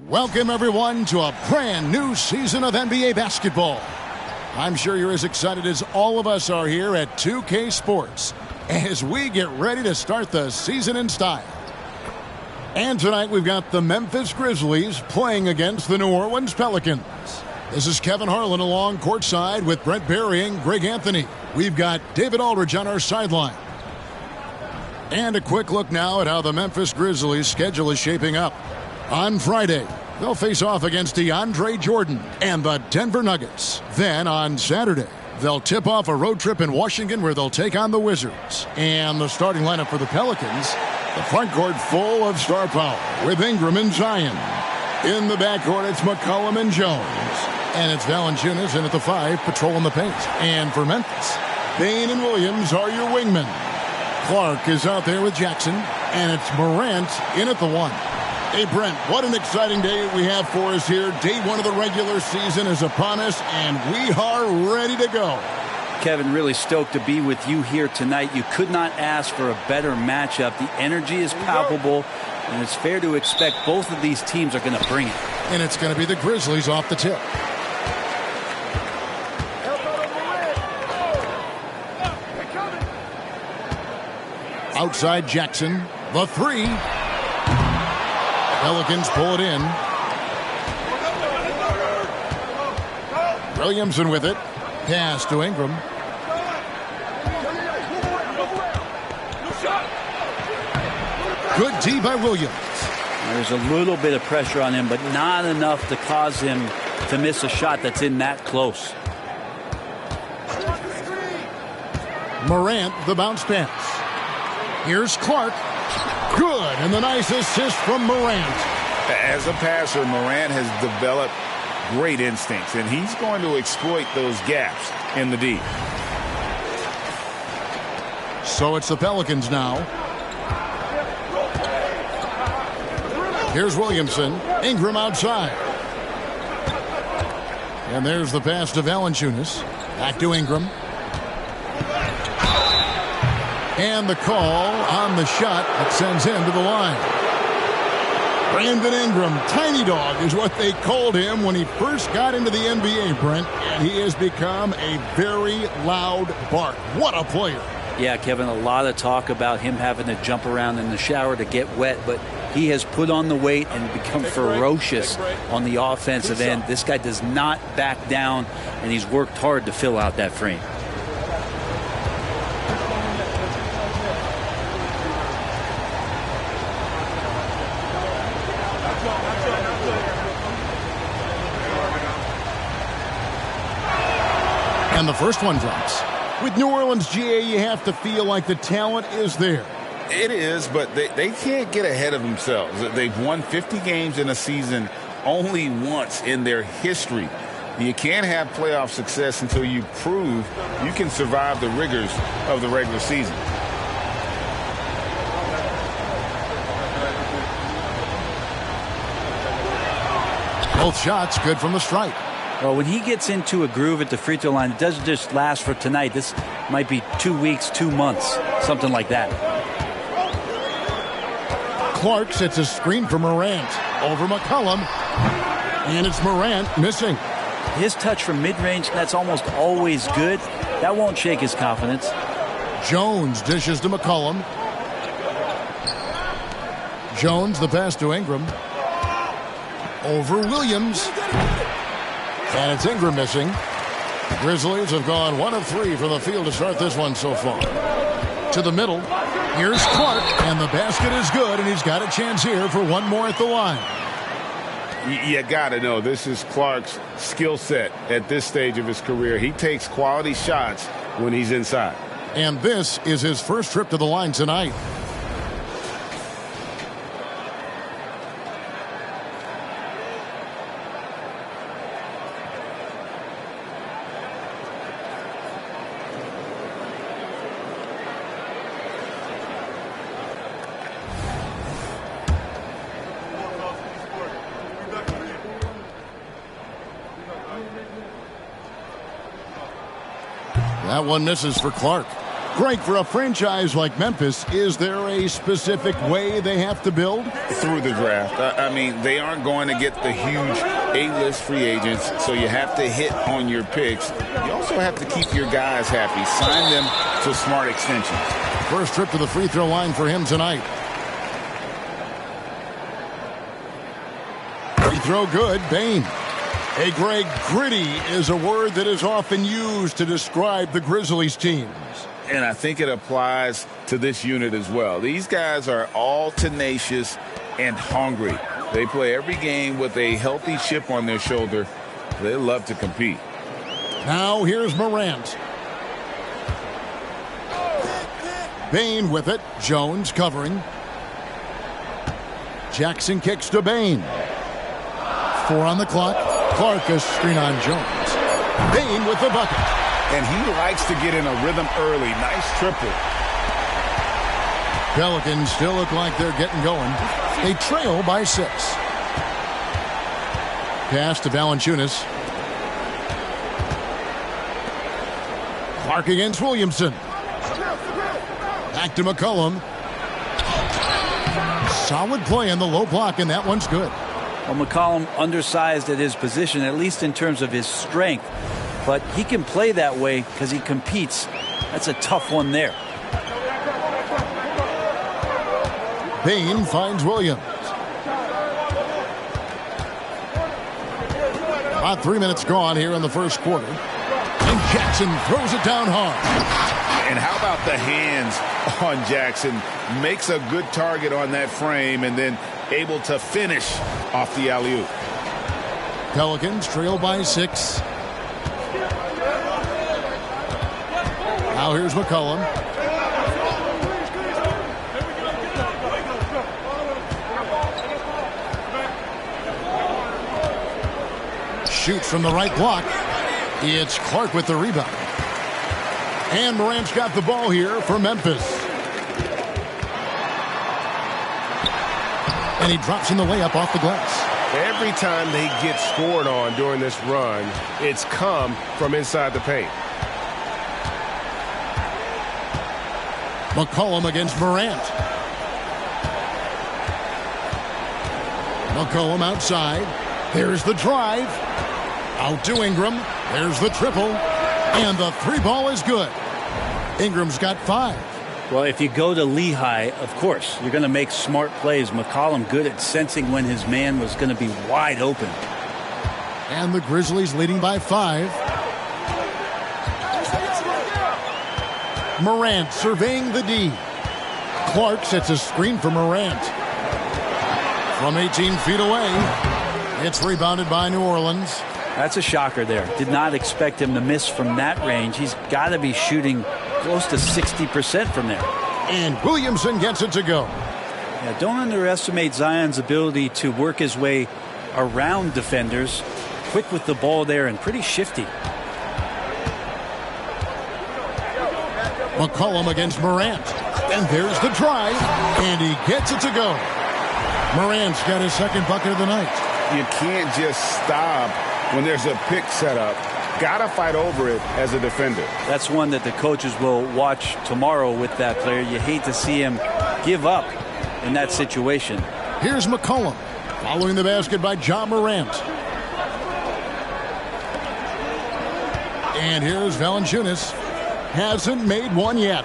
Welcome, everyone, to a brand new season of NBA basketball. I'm sure you're as excited as all of us are here at 2K Sports as we get ready to start the season in style. And tonight we've got the Memphis Grizzlies playing against the New Orleans Pelicans. This is Kevin Harlan along courtside with Brent Barry and Greg Anthony. We've got David Aldridge on our sideline. And a quick look now at how the Memphis Grizzlies' schedule is shaping up. On Friday, they'll face off against DeAndre Jordan and the Denver Nuggets. Then on Saturday, they'll tip off a road trip in Washington where they'll take on the Wizards. And the starting lineup for the Pelicans, the front court full of star power with Ingram and Zion. In the backcourt, it's McCollum and Jones. And it's Valanciunas in at the 5, patrolling the paint. And for Memphis, Bane and Williams are your wingmen. Clark is out there with Jackson. And it's Morant in at the 1. Hey, Brent, what an exciting day we have for us here. Day 1 of the regular season is upon us, and we are ready to go. Kevin, really stoked to be with you here tonight. You could not ask for a better matchup. The energy is palpable, and it's fair to expect both of these teams are going to bring it. And it's going to be the Grizzlies off the tip. Outside Jackson, the 3. Pelicans pull it in. Williamson with it. Pass to Ingram. Good D by Williams. There's a little bit of pressure on him, but not enough to cause him to miss a shot that's in that close. Morant, the bounce pass. Here's Clark. Good, and the nice assist from Morant. As a passer, Morant has developed great instincts, and he's going to exploit those gaps in the D. So it's the Pelicans now. Here's Williamson. Ingram outside. And there's the pass to Valanciunas. Back to Ingram. And the call on the shot that sends him to the line. Brandon Ingram, tiny dog is what they called him when he first got into the NBA, Brent. And he has become a very loud bark. What a player. Yeah, Kevin, a lot of talk about him having to jump around in the shower to get wet, but he has put on the weight and become ferocious on the offensive end. This guy does not back down, and he's worked hard to fill out that frame. And the first one drops. With New Orleans, GA, you have to feel like the talent is there. It is, but they can't get ahead of themselves. They've won 50 games in a season only once in their history. You can't have playoff success until you prove you can survive the rigors of the regular season. Both shots good from the stripe. Well, when he gets into a groove at the free throw line, it doesn't just last for tonight. This might be 2 weeks, 2 months, something like that. Clark sets a screen for Morant. Over McCollum. And it's Morant missing. His touch from mid-range, that's almost always good. That won't shake his confidence. Jones dishes to McCollum. Jones, the pass to Ingram. Over Williams. And it's Ingram missing. The Grizzlies have gone 1 of 3 from the field to start this one so far. To the middle. Here's Clark. And the basket is good. And he's got a chance here for one more at the line. You got to know this is Clark's skill set at this stage of his career. He takes quality shots when he's inside. And this is his first trip to the line tonight. That one misses for Clark. Greg, for a franchise like Memphis, is there a specific way they have to build? Through the draft. I mean, they aren't going to get the huge A-list free agents, so you have to hit on your picks. You also have to keep your guys happy. Sign them to smart extensions. First trip to the free throw line for him tonight. Free throw good. Bane. Hey, Greg, gritty is a word that is often used to describe the Grizzlies teams. And I think it applies to this unit as well. These guys are all tenacious and hungry. They play every game with a healthy chip on their shoulder. They love to compete. Now here's Morant. Bane with it. Jones covering. Jackson kicks to Bane. 4 on the clock. Clark a screen on Jones. Bane with the bucket. And he likes to get in a rhythm early. Nice triple. Pelicans still look like they're getting going. They trail by 6. Pass to Valanciunas. Clark against Williamson. Back to McCollum. Solid play in the low block, and that one's good. Well, McCollum undersized at his position, at least in terms of his strength. But he can play that way because he competes. That's a tough one there. Bane finds Williams. About 3 minutes gone here in the first quarter. And Jackson throws it down hard. And how about the hands on Jackson? Makes a good target on that frame and then able to finish off the alley-oop. Pelicans trail by 6. Now here's McCollum. Shoots from the right block. It's Clark with the rebound. And Morant's got the ball here for Memphis. And he drops in the layup off the glass. Every time they get scored on during this run, it's come from inside the paint. McCollum against Morant. McCollum outside. There's the drive. Out to Ingram. There's the triple. And the 3 ball is good. Ingram's got 5. Well, if you go to Lehigh, of course, you're going to make smart plays. McCollum good at sensing when his man was going to be wide open. And the Grizzlies leading by 5. Morant surveying the D. Clark sets a screen for Morant. From 18 feet away, it's rebounded by New Orleans. That's a shocker there. Did not expect him to miss from that range. He's got to be shooting close to 60% from there. And Williamson gets it to go. Yeah, don't underestimate Zion's ability to work his way around defenders. Quick with the ball there and pretty shifty. McCollum against Morant. And there's the drive. And he gets it to go. Morant's got his second bucket of the night. You can't just stop when there's a pick set up. Gotta fight over it as a defender. That's one that the coaches will watch tomorrow with that player. You hate to see him give up in that situation. Here's McCollum following the basket by John Morant. And here's Valanciunas. Hasn't made one yet.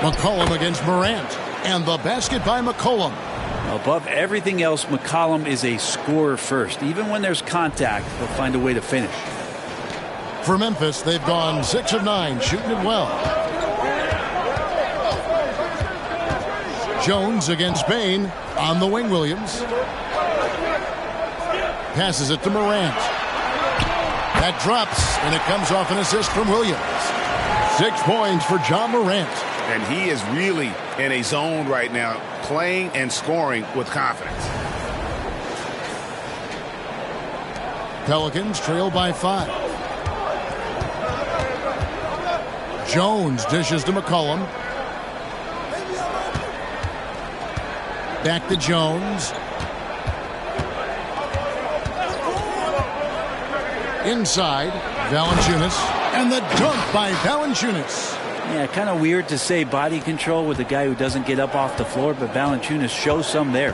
McCollum against Morant. And the basket by McCollum. Above everything else, McCollum is a scorer first. Even when there's contact, he'll find a way to finish. For Memphis, they've gone 6 of 9, shooting it well. Jones against Bane on the wing. Williams passes it to Morant. That drops, and it comes off an assist from Williams. 6 points for John Morant. And he is really in a zone right now, playing and scoring with confidence. Pelicans trail by 5. Jones dishes to McCollum. Back to Jones. Inside, Valanciunas. And the dunk by Valanciunas. Yeah, kind of weird to say body control with a guy who doesn't get up off the floor, but Valanciunas shows some there.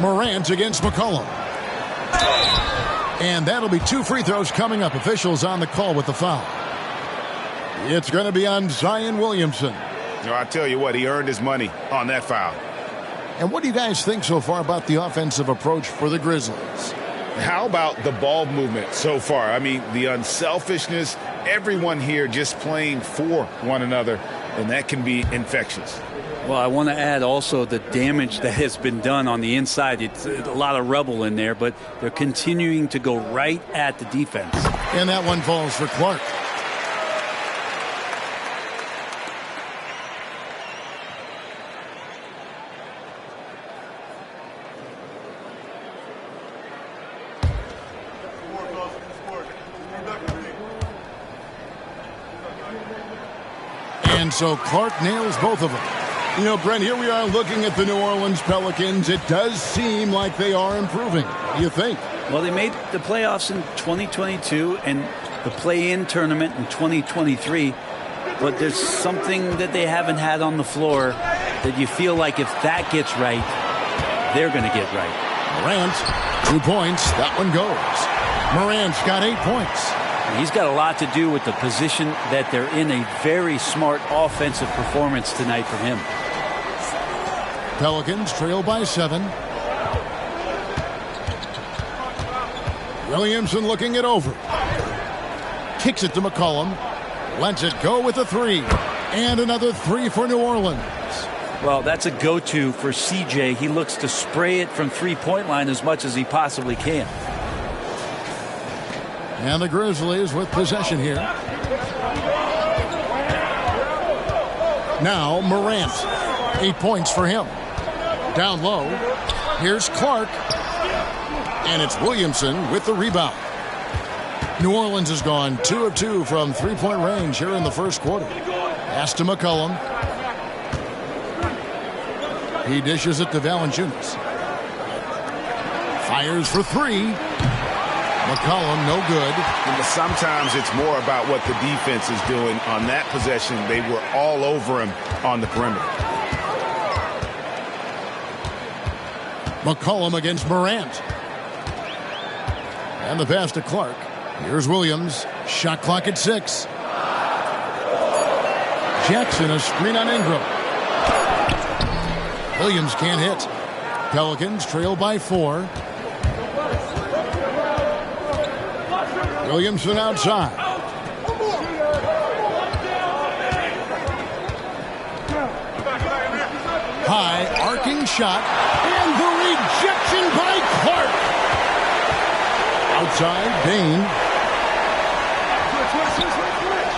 Morant against McCollum. And that'll be 2 free throws coming up. Officials on the call with the foul. It's going to be on Zion Williamson. I tell you what, he earned his money on that foul. And what do you guys think so far about the offensive approach for the Grizzlies? How about the ball movement so far? I mean, the unselfishness, everyone here just playing for one another, and that can be infectious. Well, I want to add also the damage that has been done on the inside. It's a lot of rubble in there, but they're continuing to go right at the defense. And that one falls for Clark. And so Clark nails both of them. You know, Brent, here we are looking at the New Orleans Pelicans. It does seem like they are improving. What do you think? Well, they made the playoffs in 2022 and the play-in tournament in 2023. But there's something that they haven't had on the floor that you feel like if that gets right, they're going to get right. Morant, 2 points. That one goes. Morant's got 8 points. He's got a lot to do with the position that they're in. A very smart offensive performance tonight from him. Pelicans trail by 7. Williamson looking it over. Kicks it to McCollum. Lets it go with a 3. And another 3 for New Orleans. Well, that's a go-to for CJ. He looks to spray it from three-point line as much as he possibly can. And the Grizzlies with possession here. Now Morant. 8 points for him. Down low. Here's Clark. And it's Williamson with the rebound. New Orleans has gone 2 of 2 from three-point range here in the first quarter. Pass to McCollum. He dishes it to Valanciunas. Fires for 3. McCollum, no good. Sometimes it's more about what the defense is doing on that possession. They were all over him on the perimeter. McCollum against Morant. And the pass to Clark. Here's Williams. Shot clock at 6. Jackson a screen on Ingram. Williams can't hit. Pelicans trail by 4. Williamson outside. High arcing shot. And the rejection by Clark. Outside, Dane.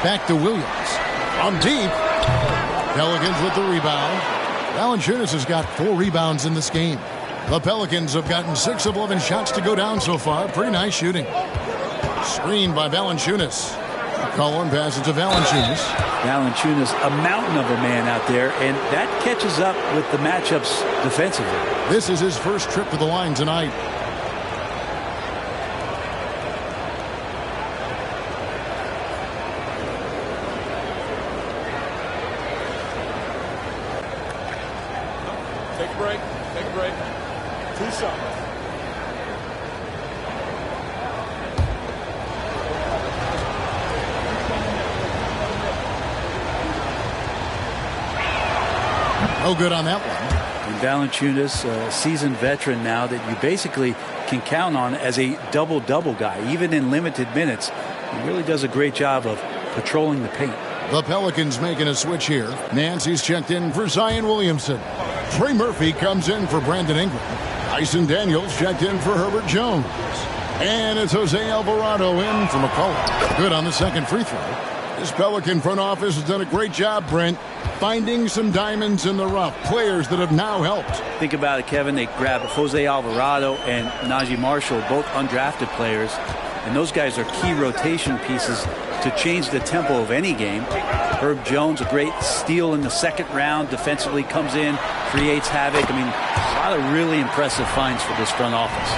Back to Williams. From deep. Pelicans with the rebound. Valanciunas has got 4 rebounds in this game. The Pelicans have gotten 6 of 11 shots to go down so far. Pretty nice shooting. Screened by Valanciunas. McCollum passes to Valanciunas. Valanciunas, a mountain of a man out there, and that catches up with the matchups defensively. This is his first trip to the line tonight. Take a break. Take a break. 2-something. No good on that one. And Valanciunas, a seasoned veteran now that you basically can count on as a double-double guy, even in limited minutes. He really does a great job of patrolling the paint. The Pelicans making a switch here. Nancy's checked in for Zion Williamson. Trey Murphy comes in for Brandon Ingram. Tyson Daniels checked in for Herbert Jones. And it's Jose Alvarado in for McCollum. Good on the second free throw. This Pelican front office has done a great job, Brent, finding some diamonds in the rough. Players that have now helped. Think about it, Kevin. They grabbed Jose Alvarado and Najee Marshall, both undrafted players. And those guys are key rotation pieces to change the tempo of any game. Herb Jones, a great steal in the second round. Defensively comes in, creates havoc. I mean, a lot of really impressive finds for this front office.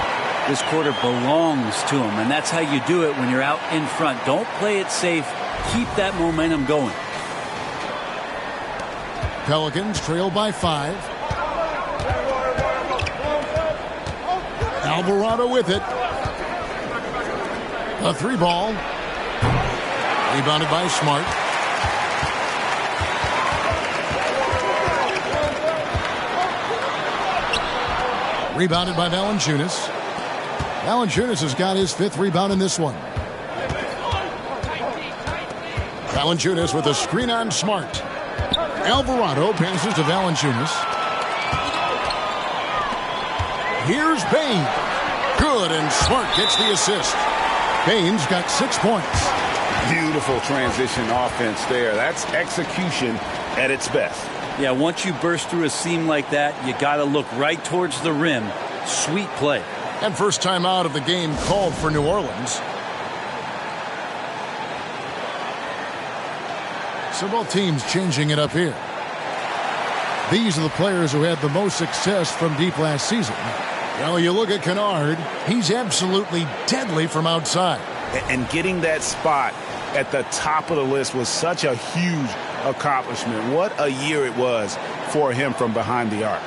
This quarter belongs to him, and that's how you do it when you're out in front. Don't play it safe. Keep that momentum going. Pelicans trail by 5. Alvarado with it. A 3 ball. Rebounded by Smart. Rebounded by Valanciunas. Valanciunas has got his 5th rebound in this one. Valanciunas with a screen on Smart. Alvarado passes to Valanciunas. Here's Payne. Good, and Smart gets the assist. Payne's got 6 points. Beautiful transition offense there. That's execution at its best. Yeah, once you burst through a seam like that, you got to look right towards the rim. Sweet play. And first time out of the game called for New Orleans. So both teams changing it up here. These are the players who had the most success from deep last season. Well, you look at Kennard, he's absolutely deadly from outside. And getting that spot at the top of the list was such a huge accomplishment. What a year it was for him from behind the arc.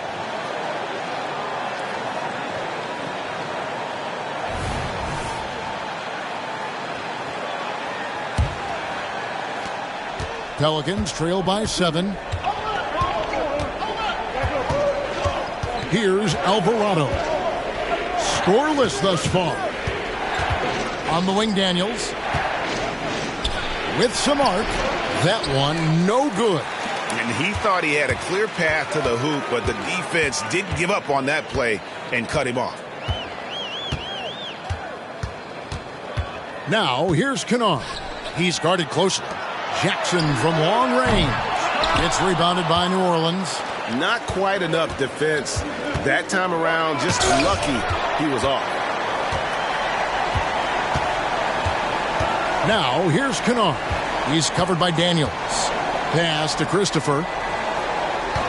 Pelicans trail by 7. Here's Alvarado. Scoreless thus far. On the wing, Daniels. With some arc. That one no good. And he thought he had a clear path to the hoop, but the defense didn't give up on that play and cut him off. Now here's Kennard. He's guarded closely. Jackson from long range. It's rebounded by New Orleans. Not quite enough defense that time around. Just lucky he was off. Now here's Kennard. He's covered by Daniels. Pass to Christopher.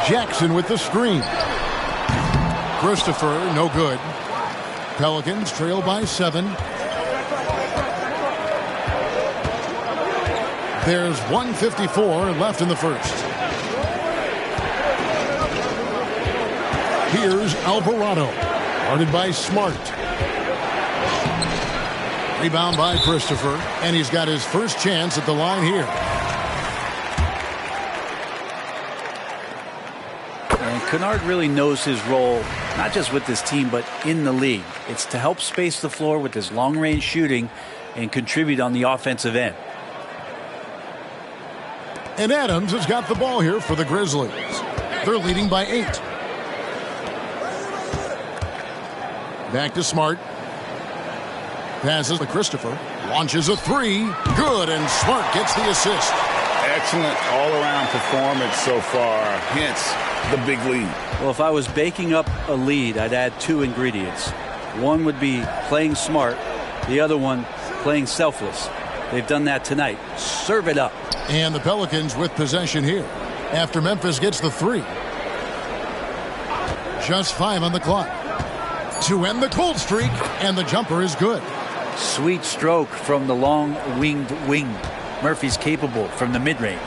Jackson with the screen. Christopher, no good. Pelicans trail by 7. There's 1:54 left in the first. Here's Alvarado. Guarded by Smart. Rebound by Christopher. And he's got his first chance at the line here. And Kennard really knows his role, not just with this team, but in the league. It's to help space the floor with his long-range shooting and contribute on the offensive end. And Adams has got the ball here for the Grizzlies. They're leading by 8. Back to Smart. Passes to Christopher. Launches a 3. Good, and Smart gets the assist. Excellent all-around performance so far, hence the big lead. Well, if I was baking up a lead, I'd add 2 ingredients. One would be playing smart. The other one, playing selfless. They've done that tonight. Serve it up. And the Pelicans with possession here after Memphis gets the 3. Just 5 on the clock to end the cold streak, and the jumper is good. Sweet stroke from the long-winged wing. Murphy's capable from the mid-range.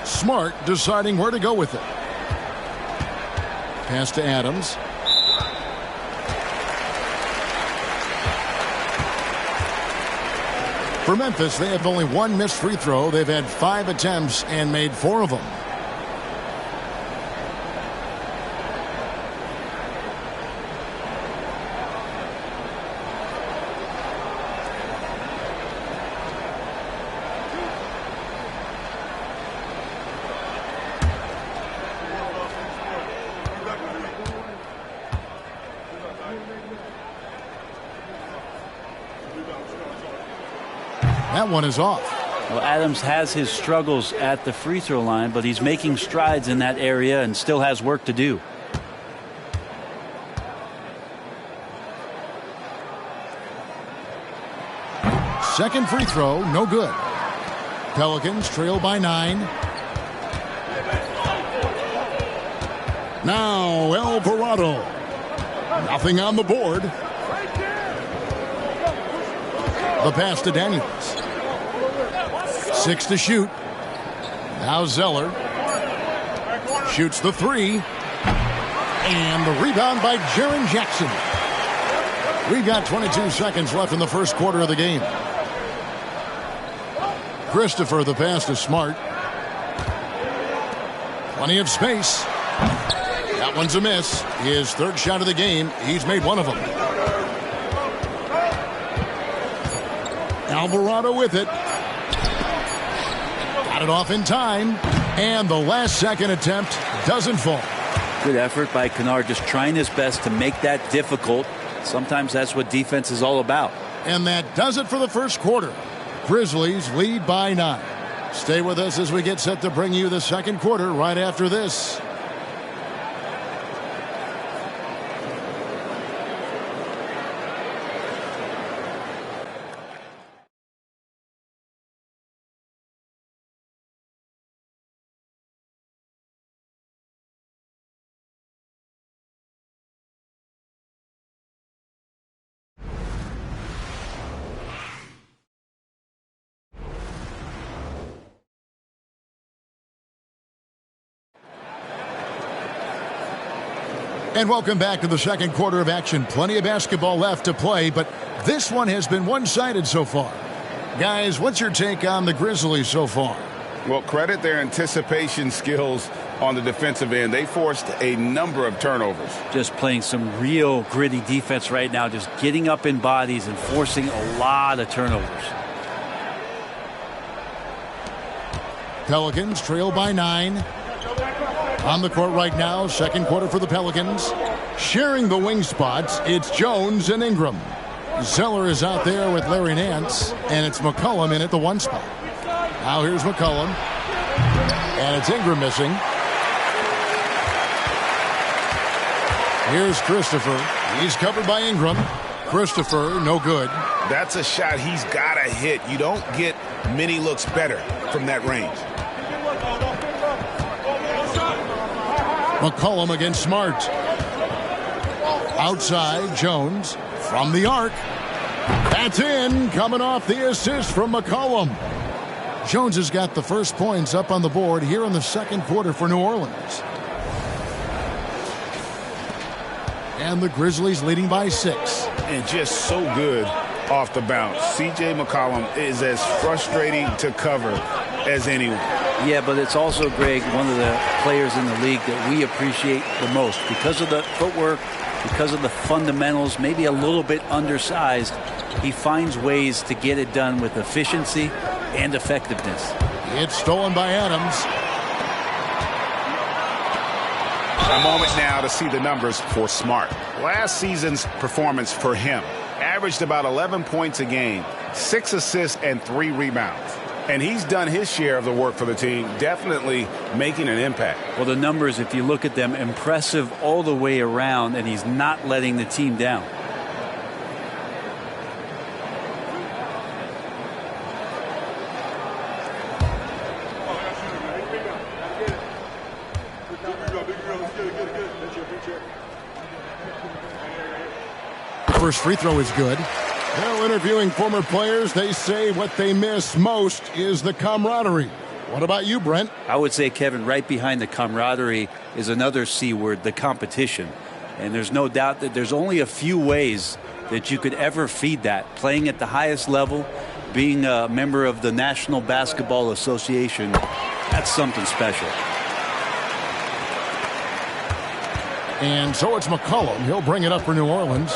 Smart deciding where to go with it. Pass to Adams. For Memphis, they have only 1 missed free throw. They've had 5 attempts and made 4 of them. That one is off. Well, Adams has his struggles at the free throw line, but he's making strides in that area and still has work to do. Second free throw, no good. Pelicans trail by 9. Now Alvarado. Nothing on the board. The pass to Daniels. 6 to shoot. Now Zeller. Shoots the 3. And the rebound by Jaren Jackson. We've got 22 seconds left in the first quarter of the game. Christopher, the pass to Smart. Plenty of space. That one's a miss. His third shot of the game. He's made one of them. Alvarado with it. Got it off in time. And the last second attempt doesn't fall. Good effort by Kennard, just trying his best to make that difficult. Sometimes that's what defense is all about. And that does it for the first quarter. Grizzlies lead by 9. Stay with us as we get set to bring you the second quarter right after this. And welcome back to the second quarter of action. Plenty of basketball left to play, but this one has been one-sided so far. Guys, what's your take on the Grizzlies so far? Well, credit their anticipation skills on the defensive end. They forced a number of turnovers. Just playing some real gritty defense right now, just getting up in bodies and forcing a lot of turnovers. Pelicans trail by 9. On the court right now, second quarter for the Pelicans. Sharing the wing spots, it's Jones and Ingram. Zeller is out there with Larry Nance, and it's McCollum in at the 1 spot. Now here's McCollum, and it's Ingram missing. Here's Christopher. He's covered by Ingram. Christopher, no good. That's a shot he's got to hit. You don't get many looks better from that range. McCollum against Smart. Outside, Jones from the arc. That's in, coming off the assist from McCollum. Jones has got the first points up on the board here in the second quarter for New Orleans. And the Grizzlies leading by 6. And just so good off the bounce. C.J. McCollum is as frustrating to cover as anyone. Yeah, but it's also, Greg, one of the players in the league that we appreciate the most because of the footwork, because of the fundamentals, maybe a little bit undersized. He finds ways to get it done with efficiency and effectiveness. It's stolen by Adams. A moment now to see the numbers for Smart. Last season's performance for him averaged about 11 points a game, 6 assists and 3 rebounds. And he's done his share of the work for the team, definitely making an impact. Well, the numbers, if you look at them, impressive all the way around, and he's not letting the team down. First free throw is good. Well, interviewing former players, they say what they miss most is the camaraderie. What about you, Brent? I would say, Kevin, right behind the camaraderie is another C word, the competition. And there's no doubt that there's only a few ways that you could ever feed that. Playing at the highest level, being a member of the National Basketball Association, that's something special. And so it's McCollum. He'll bring it up for New Orleans.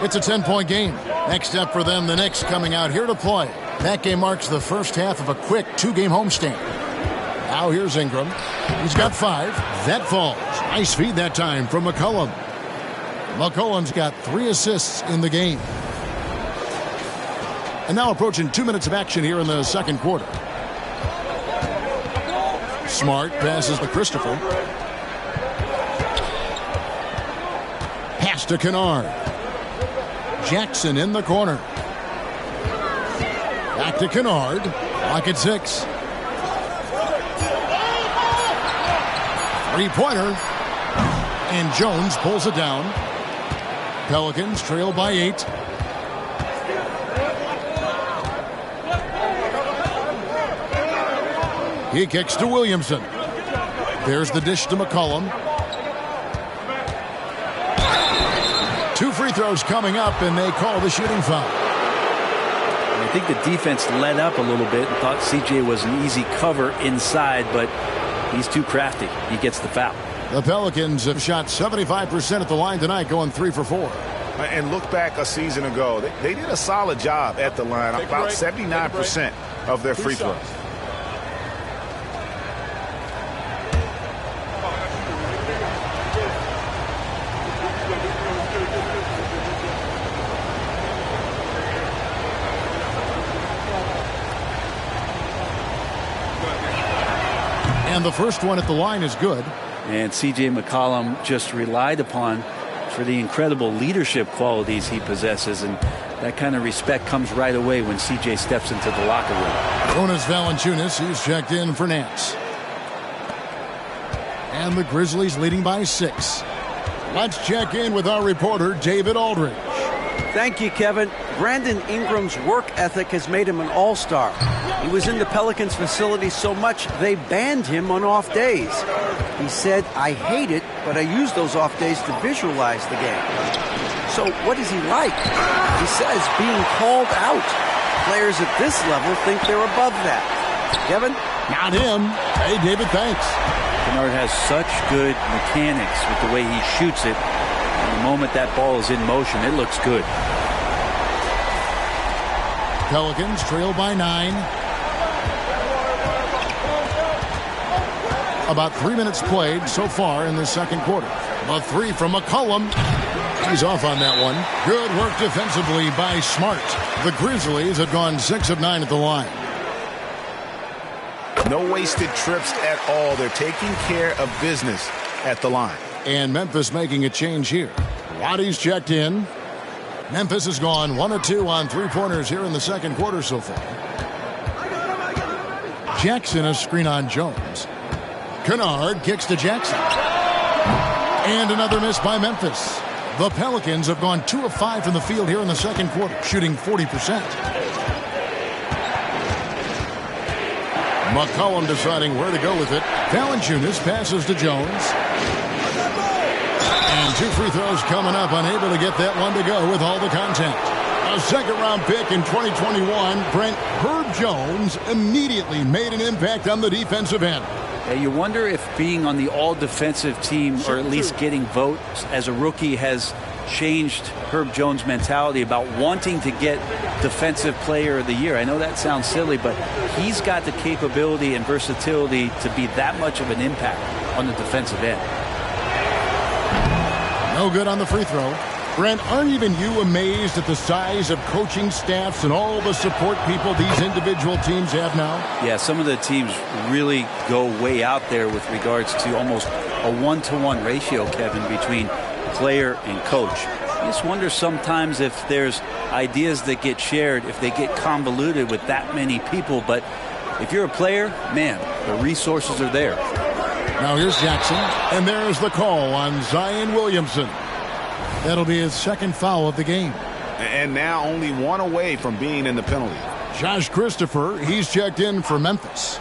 It's a 10-point game. Next up for them, the Knicks coming out here to play. That game marks the first half of a quick 2-game homestand. Now here's Ingram. He's got 5. That falls. Nice feed that time from McCollum. McCollum's got 3 assists in the game. And now approaching 2 minutes of action here in the second quarter. Smart passes to Christopher. Pass to Kennard. Jackson in the corner. Back to Kennard. Clock at 6. 3-pointer. And Jones pulls it down. Pelicans trail by 8. He kicks to Williamson. There's the dish to McCollum. 2 free throws coming up, and they call the shooting foul. I think the defense let up a little bit and thought CJ was an easy cover inside, but he's too crafty. He gets the foul. The Pelicans have shot 75% at the line tonight, going 3 for 4. And look back a season ago. They did a solid job at the line, about 79% of their free throws. And the first one at the line is good. And C.J. McCollum just relied upon for the incredible leadership qualities he possesses. And that kind of respect comes right away when C.J. steps into the locker room. Jonas Valanciunas, he's checked in for Nance. And the Grizzlies leading by 6. Let's check in with our reporter, David Aldridge. Thank you, Kevin. Brandon Ingram's work ethic has made him an all-star. He was in the Pelicans facility so much they banned him on off days. He said, "I hate it, but I use those off days to visualize the game." So what is he like? He says being called out. Players at this level think they're above that. Kevin? Not him. Hey, David, thanks. Kennard has such good mechanics with the way he shoots it. And the moment that ball is in motion, it looks good. Pelicans trail by 9. About 3 minutes played so far in the second quarter. A 3 from McCollum. He's off on that one. Good work defensively by Smart. The Grizzlies have gone 6 of 9 at the line. No wasted trips at all. They're taking care of business at the line. And Memphis making a change here. Roddy's checked in. Memphis has gone 1 of 2 on 3-pointers here in the second quarter so far. Jackson a screen on Jones. Kennard kicks to Jackson. And another miss by Memphis. The Pelicans have gone 2 of 5 from the field here in the second quarter, shooting 40%. McCollum deciding where to go with it. Valanciunas passes to Jones. And 2 free throws coming up, unable to get that one to go with all the contact. A second-round pick in 2021, Brent Herb Jones immediately made an impact on the defensive end. Yeah, you wonder if being on the all-defensive team, or at least getting votes as a rookie, has changed Herb Jones' mentality about wanting to get Defensive Player of the Year. I know that sounds silly, but he's got the capability and versatility to be that much of an impact on the defensive end. No good on the free throw. Brent, aren't even you amazed at the size of coaching staffs and all the support people these individual teams have now? Yeah, some of the teams really go way out there with regards to almost a 1-to-1 ratio, Kevin, between player and coach. I just wonder sometimes if there's ideas that get shared, if they get convoluted with that many people. But if you're a player, man, the resources are there. Now here's Jackson, and there's the call on Zion Williamson. That'll be his second foul of the game. And now only 1 away from being in the penalty. Josh Christopher, he's checked in for Memphis.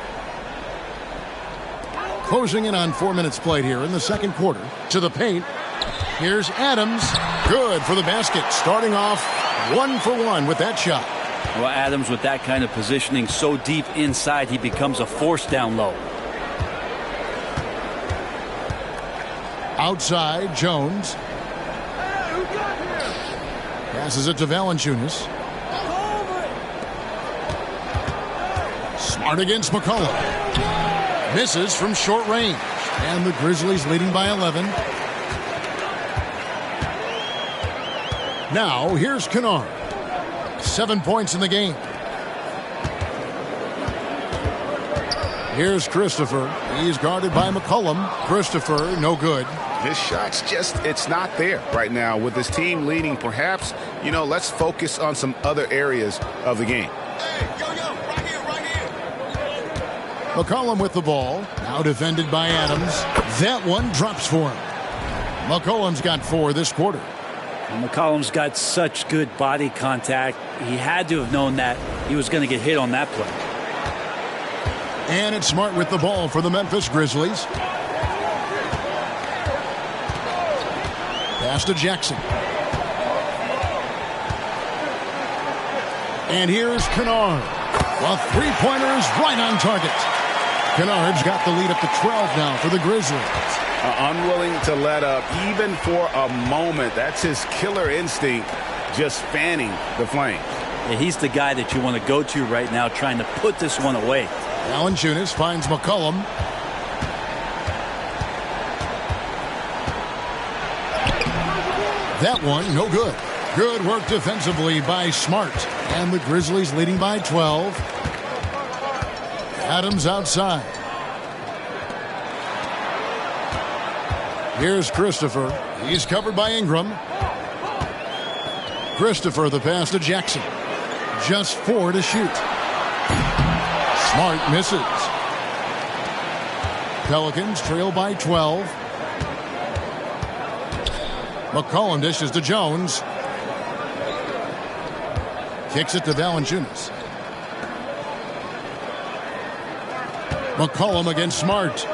Closing in on 4 minutes played here in the second quarter. To the paint. Here's Adams. Good for the basket. Starting off 1 for 1 with that shot. Well, Adams with that kind of positioning so deep inside, he becomes a force down low. Outside, Jones. Passes it to Valanciunas. Smart against McCollum. Misses from short range. And the Grizzlies leading by 11. Now, here's Kennard. 7 points in the game. Here's Christopher. He's guarded by McCollum. Christopher, no good. His shot's just, it's not there right now. With his team leading, perhaps, let's focus on some other areas of the game. Hey, right here. McCollum with the ball. Now defended by Adams. That one drops for him. McCollum's got 4 this quarter. And McCollum's got such good body contact. He had to have known that he was going to get hit on that play. And it's Smart with the ball for the Memphis Grizzlies. Pass to Jackson. And here's Kennard. A three-pointer is right on target. Kennard's got the lead up to 12 now for the Grizzlies. Unwilling to let up even for a moment. That's his killer instinct, just fanning the flame. Yeah, he's the guy that you want to go to right now, trying to put this one away. Valanciunas finds McCollum. That one, no good. Good work defensively by Smart. And the Grizzlies leading by 12. Adams outside. Here's Christopher. He's covered by Ingram. Christopher, the pass to Jackson. Just 4 to shoot. Smart misses. Pelicans trail by 12. McCollum dishes to Jones. Kicks it to Valanciunas. McCollum against Smart.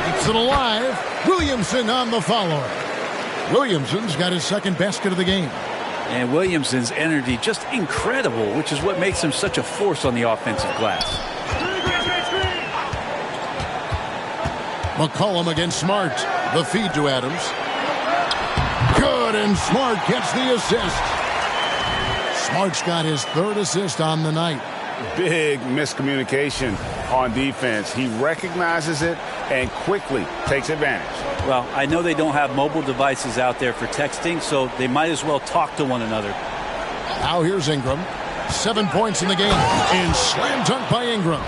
Keeps it alive. Williamson on the follow. Williamson's got his second basket of the game. And Williamson's energy just incredible, which is what makes him such a force on the offensive glass. McCollum against Smart. The feed to Adams. Good, and Smart gets the assist. Smart's got his 3rd assist on the night. Big miscommunication on defense. He recognizes it and quickly takes advantage. Well, I know they don't have mobile devices out there for texting, so they might as well talk to one another. Now here's Ingram. 7 points in the game. And slam dunk by Ingram.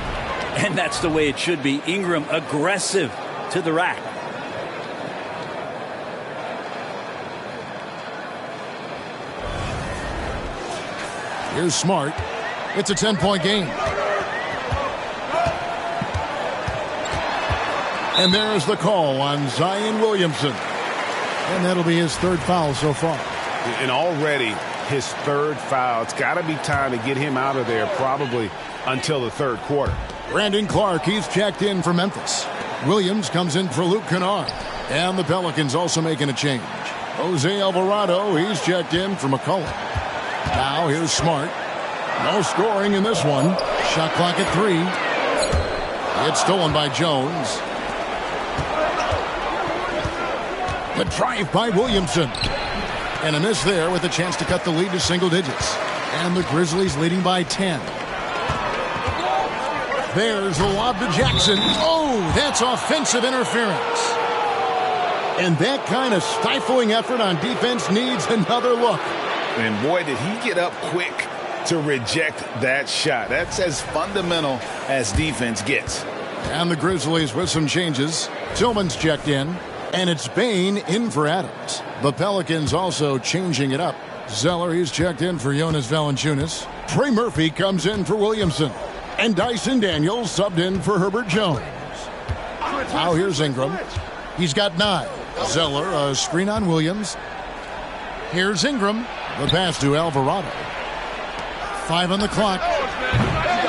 And that's the way it should be. Ingram aggressive to the rack. Here's Smart. It's a 10-point game. And there's the call on Zion Williamson. And that'll be his 3rd foul so far. And already his 3rd foul. It's got to be time to get him out of there probably until the 3rd quarter. Brandon Clark, he's checked in for Memphis. Williams comes in for Luke Kennard. And the Pelicans also making a change. Jose Alvarado, he's checked in for McCollum. Now here's Smart. No scoring in this one. Shot clock at 3. It's stolen by Jones. The drive by Williamson. And a miss there with a chance to cut the lead to single digits. And the Grizzlies leading by 10. There's the lob to Jackson. Oh, that's offensive interference. And that kind of stifling effort on defense needs another look. And boy, did he get up quick to reject that shot. That's as fundamental as defense gets. And the Grizzlies with some changes. Tillman's checked in. And it's Bain in for Adams. The Pelicans also changing it up. Zeller, he's checked in for Jonas Valanciunas. Trey Murphy comes in for Williamson. And Dyson Daniels subbed in for Herbert Jones. Now here's Ingram. He's got 9. Zeller, a screen on Williams. Here's Ingram. The pass to Alvarado. 5 on the clock.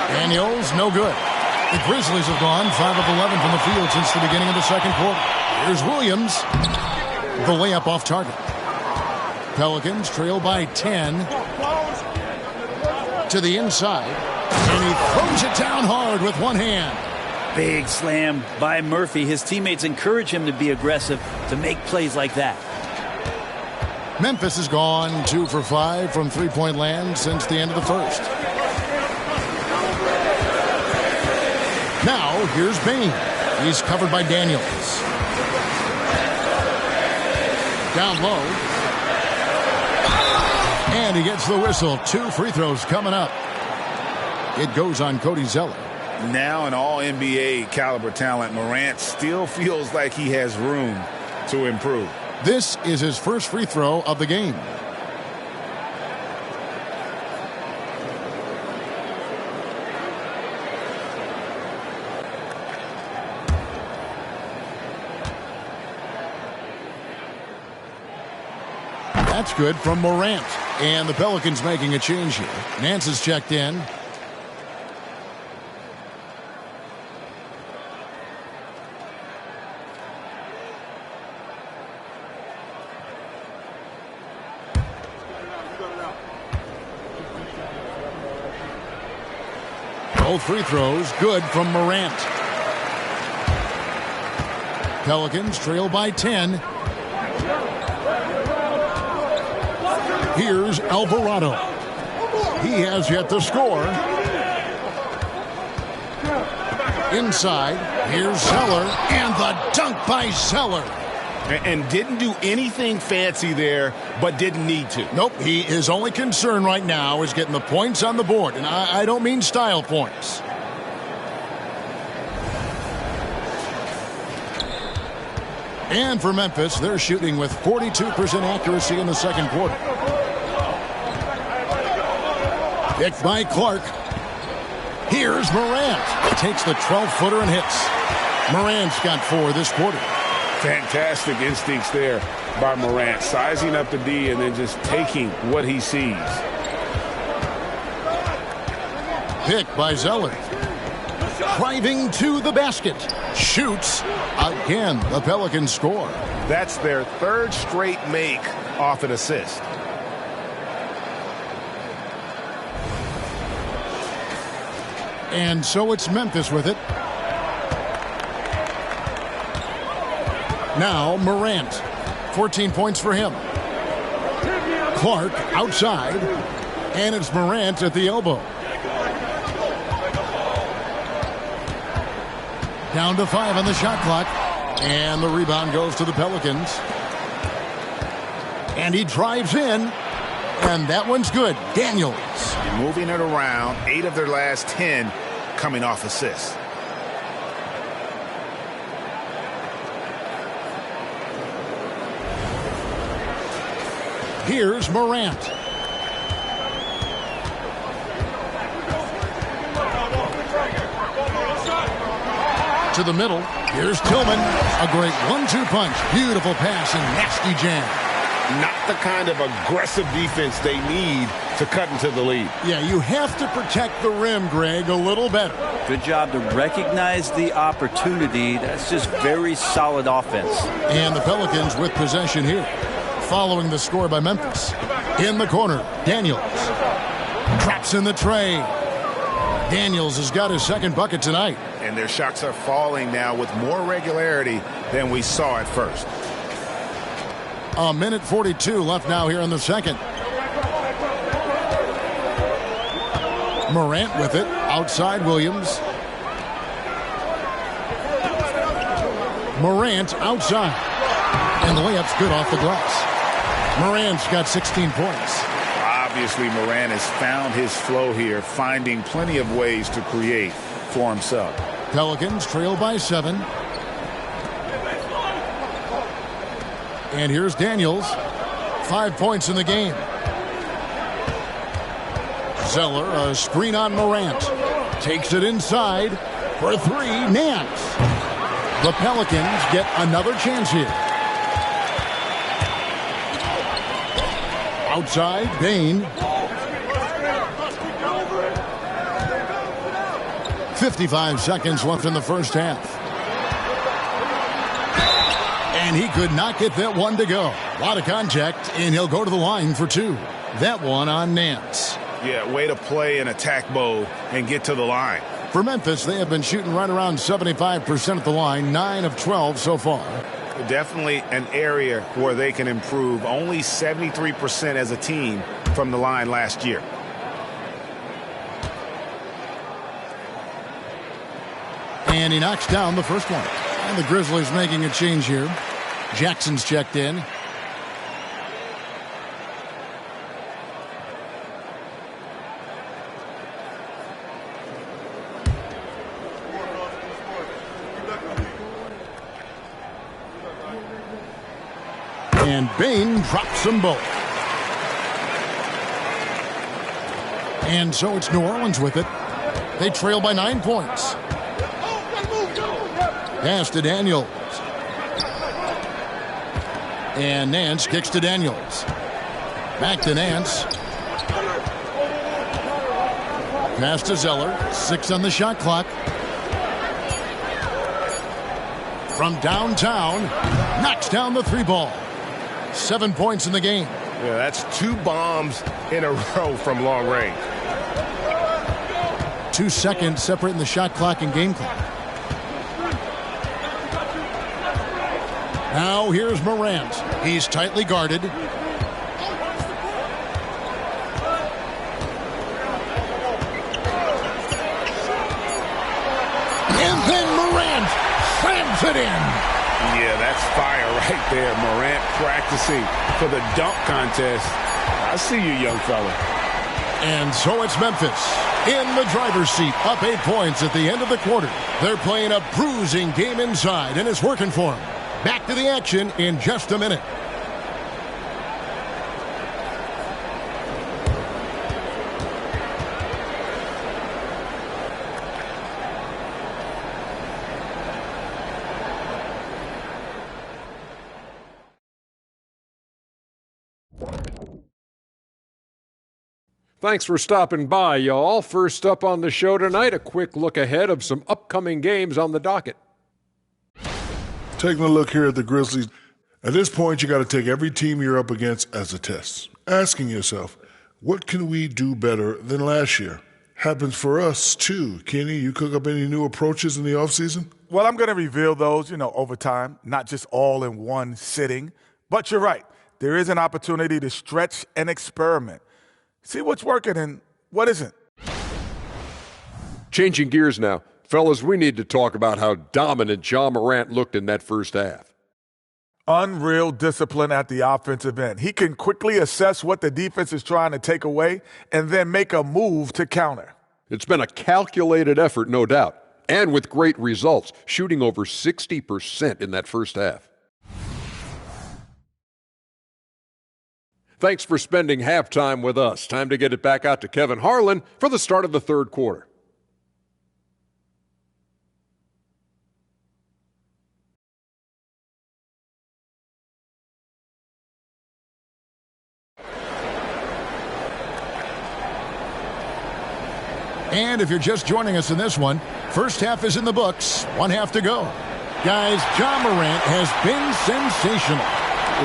Daniels, no good. The Grizzlies have gone 5 of 11 from the field since the beginning of the 2nd quarter. Here's Williams. The layup off target. Pelicans trail by 10. To the inside. And he throws it down hard with one hand. Big slam by Murphy. His teammates encourage him to be aggressive, to make plays like that. Memphis has gone 2 for 5 from three-point land since the end of the 1st. Now, here's Bain. He's covered by Daniels. Down low. And he gets the whistle. 2 free throws coming up. It goes on Cody Zeller. Now an all-NBA caliber talent, Morant still feels like he has room to improve. This is his first free throw of the game. That's good from Morant. And the Pelicans making a change here. Nance is checked in. Both free throws good from Morant. Pelicans trail by 10. Here's Alvarado. He has yet to score. Inside, here's Zeller, and the dunk by Zeller. And didn't do anything fancy there, but didn't need to. Nope, his only concern right now is getting the points on the board, and I don't mean style points. And for Memphis, they're shooting with 42% accuracy in the second quarter. Picked by Clark. Here's Morant. Takes the 12-footer and hits. Morant's got 4 this quarter. Fantastic instincts there by Morant. Sizing up the D and then just taking what he sees. Picked by Zeller. Driving to the basket. Shoots. Again, the Pelicans score. That's their 3rd straight make off an assist. And so it's Memphis with it. Now Morant. 14 points for him. Clark outside. And it's Morant at the elbow. Down to 5 on the shot clock. And the rebound goes to the Pelicans. And he drives in. And that one's good. Daniels. Moving it around. 8 of their last 10 coming off assists. Here's Morant. To the middle. Here's Tillman. A great 1-2 punch. Beautiful pass and nasty jam. Not the kind of aggressive defense they need to cut into the lead. Yeah, you have to protect the rim, Greg, a little better. Good job to recognize the opportunity. That's just very solid offense. And the Pelicans with possession here. Following the score by Memphis. In the corner, Daniels. Traps in the tray. Daniels has got his second bucket tonight. And their shots are falling now with more regularity than we saw at first. A minute 42 left now here in the second. Morant with it. Outside Williams. Morant outside. And the layup's good off the glass. Morant's got 16 points. Obviously, Morant has found his flow here, finding plenty of ways to create for himself. Pelicans trail by 7. And here's Daniels. 5 points in the game. Zeller, a screen on Morant. Takes it inside for 3. Nance. The Pelicans get another chance here. Outside, Bain. 55 seconds left in the first half. And he could not get that one to go. A lot of contact, and he'll go to the line for 2. That one on Nance. Yeah, way to play an attack mode and get to the line. For Memphis, they have been shooting right around 75% at the line, 9 of 12 so far. Definitely an area where they can improve. Only 73% as a team from the line last year. And he knocks down the first one. And the Grizzlies making a change here. Jackson's checked in. And Bain drops them both. And so it's New Orleans with it. They trail by 9 points. Pass to Daniels. And Nance kicks to Daniels. Back to Nance. Pass to Zeller. 6 on the shot clock. From downtown, knocks down the 3-ball. 7 points in the game. Yeah, that's 2 bombs in a row from long range. 2 seconds separating the shot clock and game clock. Now here's Morant. He's tightly guarded. And then Morant slams it in. Yeah, that's fire right there. Morant practicing for the dunk contest. I see you, young fella. And so it's Memphis in the driver's seat, up 8 points at the end of the quarter. They're playing a bruising game inside, and it's working for them. Back to the action in just a minute. Thanks for stopping by, y'all. First up on the show tonight, a quick look ahead of some upcoming games on the docket. Taking a look here at the Grizzlies, at this point you got to take every team you're up against as a test. Asking yourself, what can we do better than last year? Happens for us too. Kenny, you cook up any new approaches in the offseason? Well, I'm going to reveal those, over time, not just all in one sitting. But you're right. There is an opportunity to stretch and experiment. See what's working and what isn't. Changing gears now. Fellas, we need to talk about how dominant Ja Morant looked in that first half. Unreal discipline at the offensive end. He can quickly assess what the defense is trying to take away and then make a move to counter. It's been a calculated effort, no doubt, and with great results, shooting over 60% in that first half. Thanks for spending halftime with us. Time to get it back out to Kevin Harlan for the start of the third quarter. And if you're just joining us in this one, first half is in the books. 1 half to go. Guys, Ja Morant has been sensational.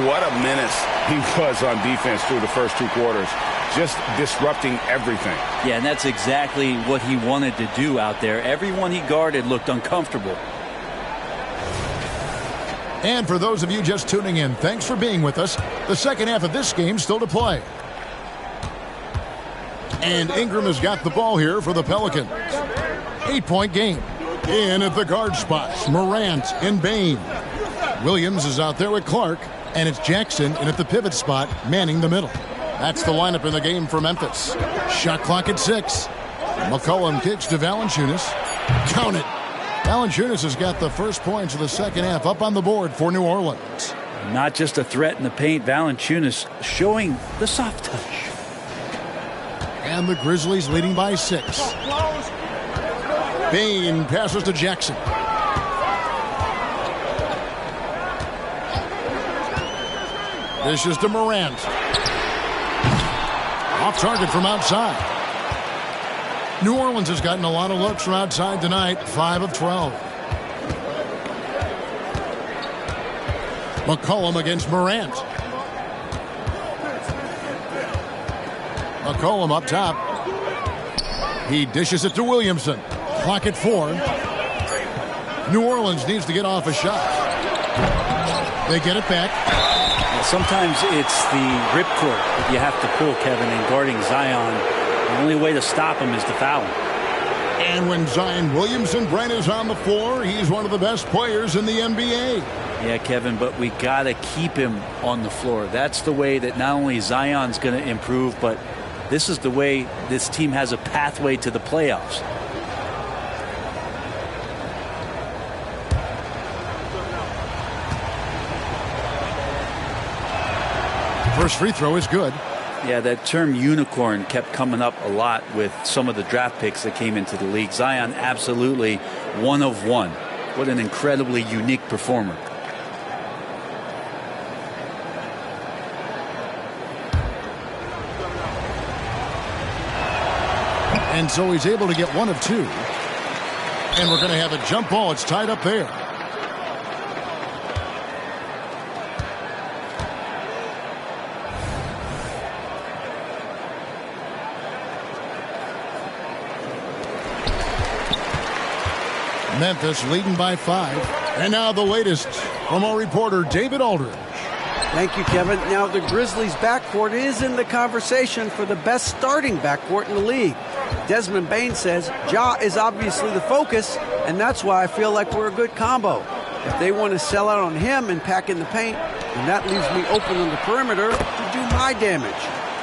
What a menace he was on defense through the first 2 quarters. Just disrupting everything. Yeah, and that's exactly what he wanted to do out there. Everyone he guarded looked uncomfortable. And for those of you just tuning in, thanks for being with us. The second half of this game still to play. And Ingram has got the ball here for the Pelicans. 8-point game. In at the guard spots, Morant and Bain. Williams is out there with Clark. And it's Jackson in at the pivot spot, manning the middle. That's the lineup in the game for Memphis. Shot clock at 6. McCollum kicks to Valanciunas. Count it. Valanciunas has got the first points of the second half up on the board for New Orleans. Not just a threat in the paint, Valanciunas showing the soft touch. And the Grizzlies leading by 6. Bain passes to Jackson. This is to Morant. Off target from outside. New Orleans has gotten a lot of looks from outside tonight. 5 of 12. McCollum against Morant. McCollum up top. He dishes it to Williamson. Clock at 4. New Orleans needs to get off a shot. They get it back. Sometimes it's the ripcord that you have to pull, Kevin, in guarding Zion. The only way to stop him is to foul him. And when Zion Williamson-Brent is on the floor, he's one of the best players in the NBA. Yeah, Kevin, but we got to keep him on the floor. That's the way that not only Zion's going to improve, but this is the way this team has a pathway to the playoffs. First free throw is good. Yeah, that term unicorn kept coming up a lot with some of the draft picks that came into the league. Zion, absolutely one of one. What an incredibly unique performer. And so he's able to get one of two. And we're going to have a jump ball. It's tied up there. Memphis leading by 5. And now the latest from our reporter, David Aldridge. Thank you, Kevin. Now the Grizzlies' backcourt is in the conversation for the best starting backcourt in the league. Desmond Bane says Ja is obviously the focus, and that's why I feel like we're a good combo. If they want to sell out on him and pack in the paint, then that leaves me open on the perimeter to do my damage.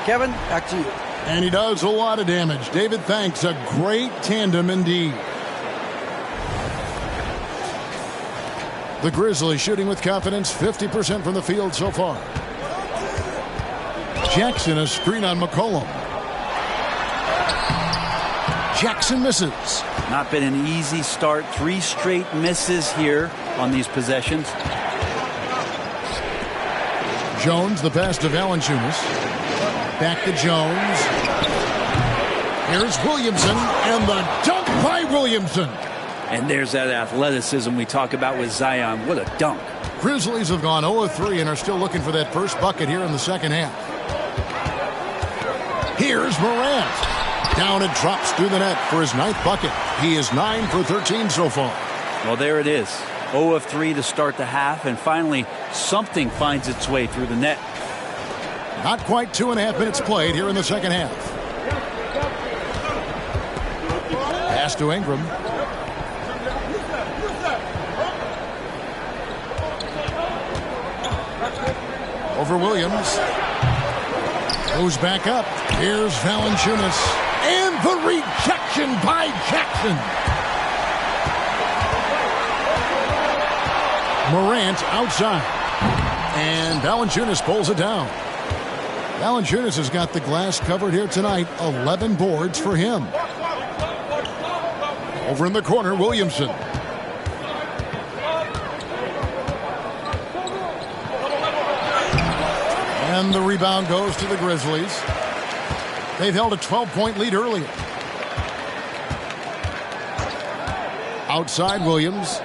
Kevin, back to you. And he does a lot of damage. David, thanks. A great tandem indeed. The Grizzlies shooting with confidence, 50% from the field so far. Jackson, a screen on McCollum. Jackson misses. Not been an easy start. 3 straight misses here on these possessions. Jones, the pass to Valanciunas. Back to Jones. Here's Williamson, and the dunk by Williamson. And there's that athleticism we talk about with Zion. What a dunk. Grizzlies have gone 0-3 and are still looking for that first bucket here in the second half. Here's Morant. Down and drops through the net for his 9th bucket. He is 9 for 13 so far. Well, there it is. 0-3 to start the half, and finally something finds its way through the net. Not quite 2.5 minutes played here in the second half. Pass to Ingram. Over Williams. Goes back up. Here's Valanciunas. And the rejection by Jackson. Morant outside. And Valanciunas pulls it down. Valanciunas has got the glass covered here tonight. 11 boards for him. Over in the corner, Williamson. And the rebound goes to the Grizzlies. They've held a 12-point lead earlier. Outside Williams.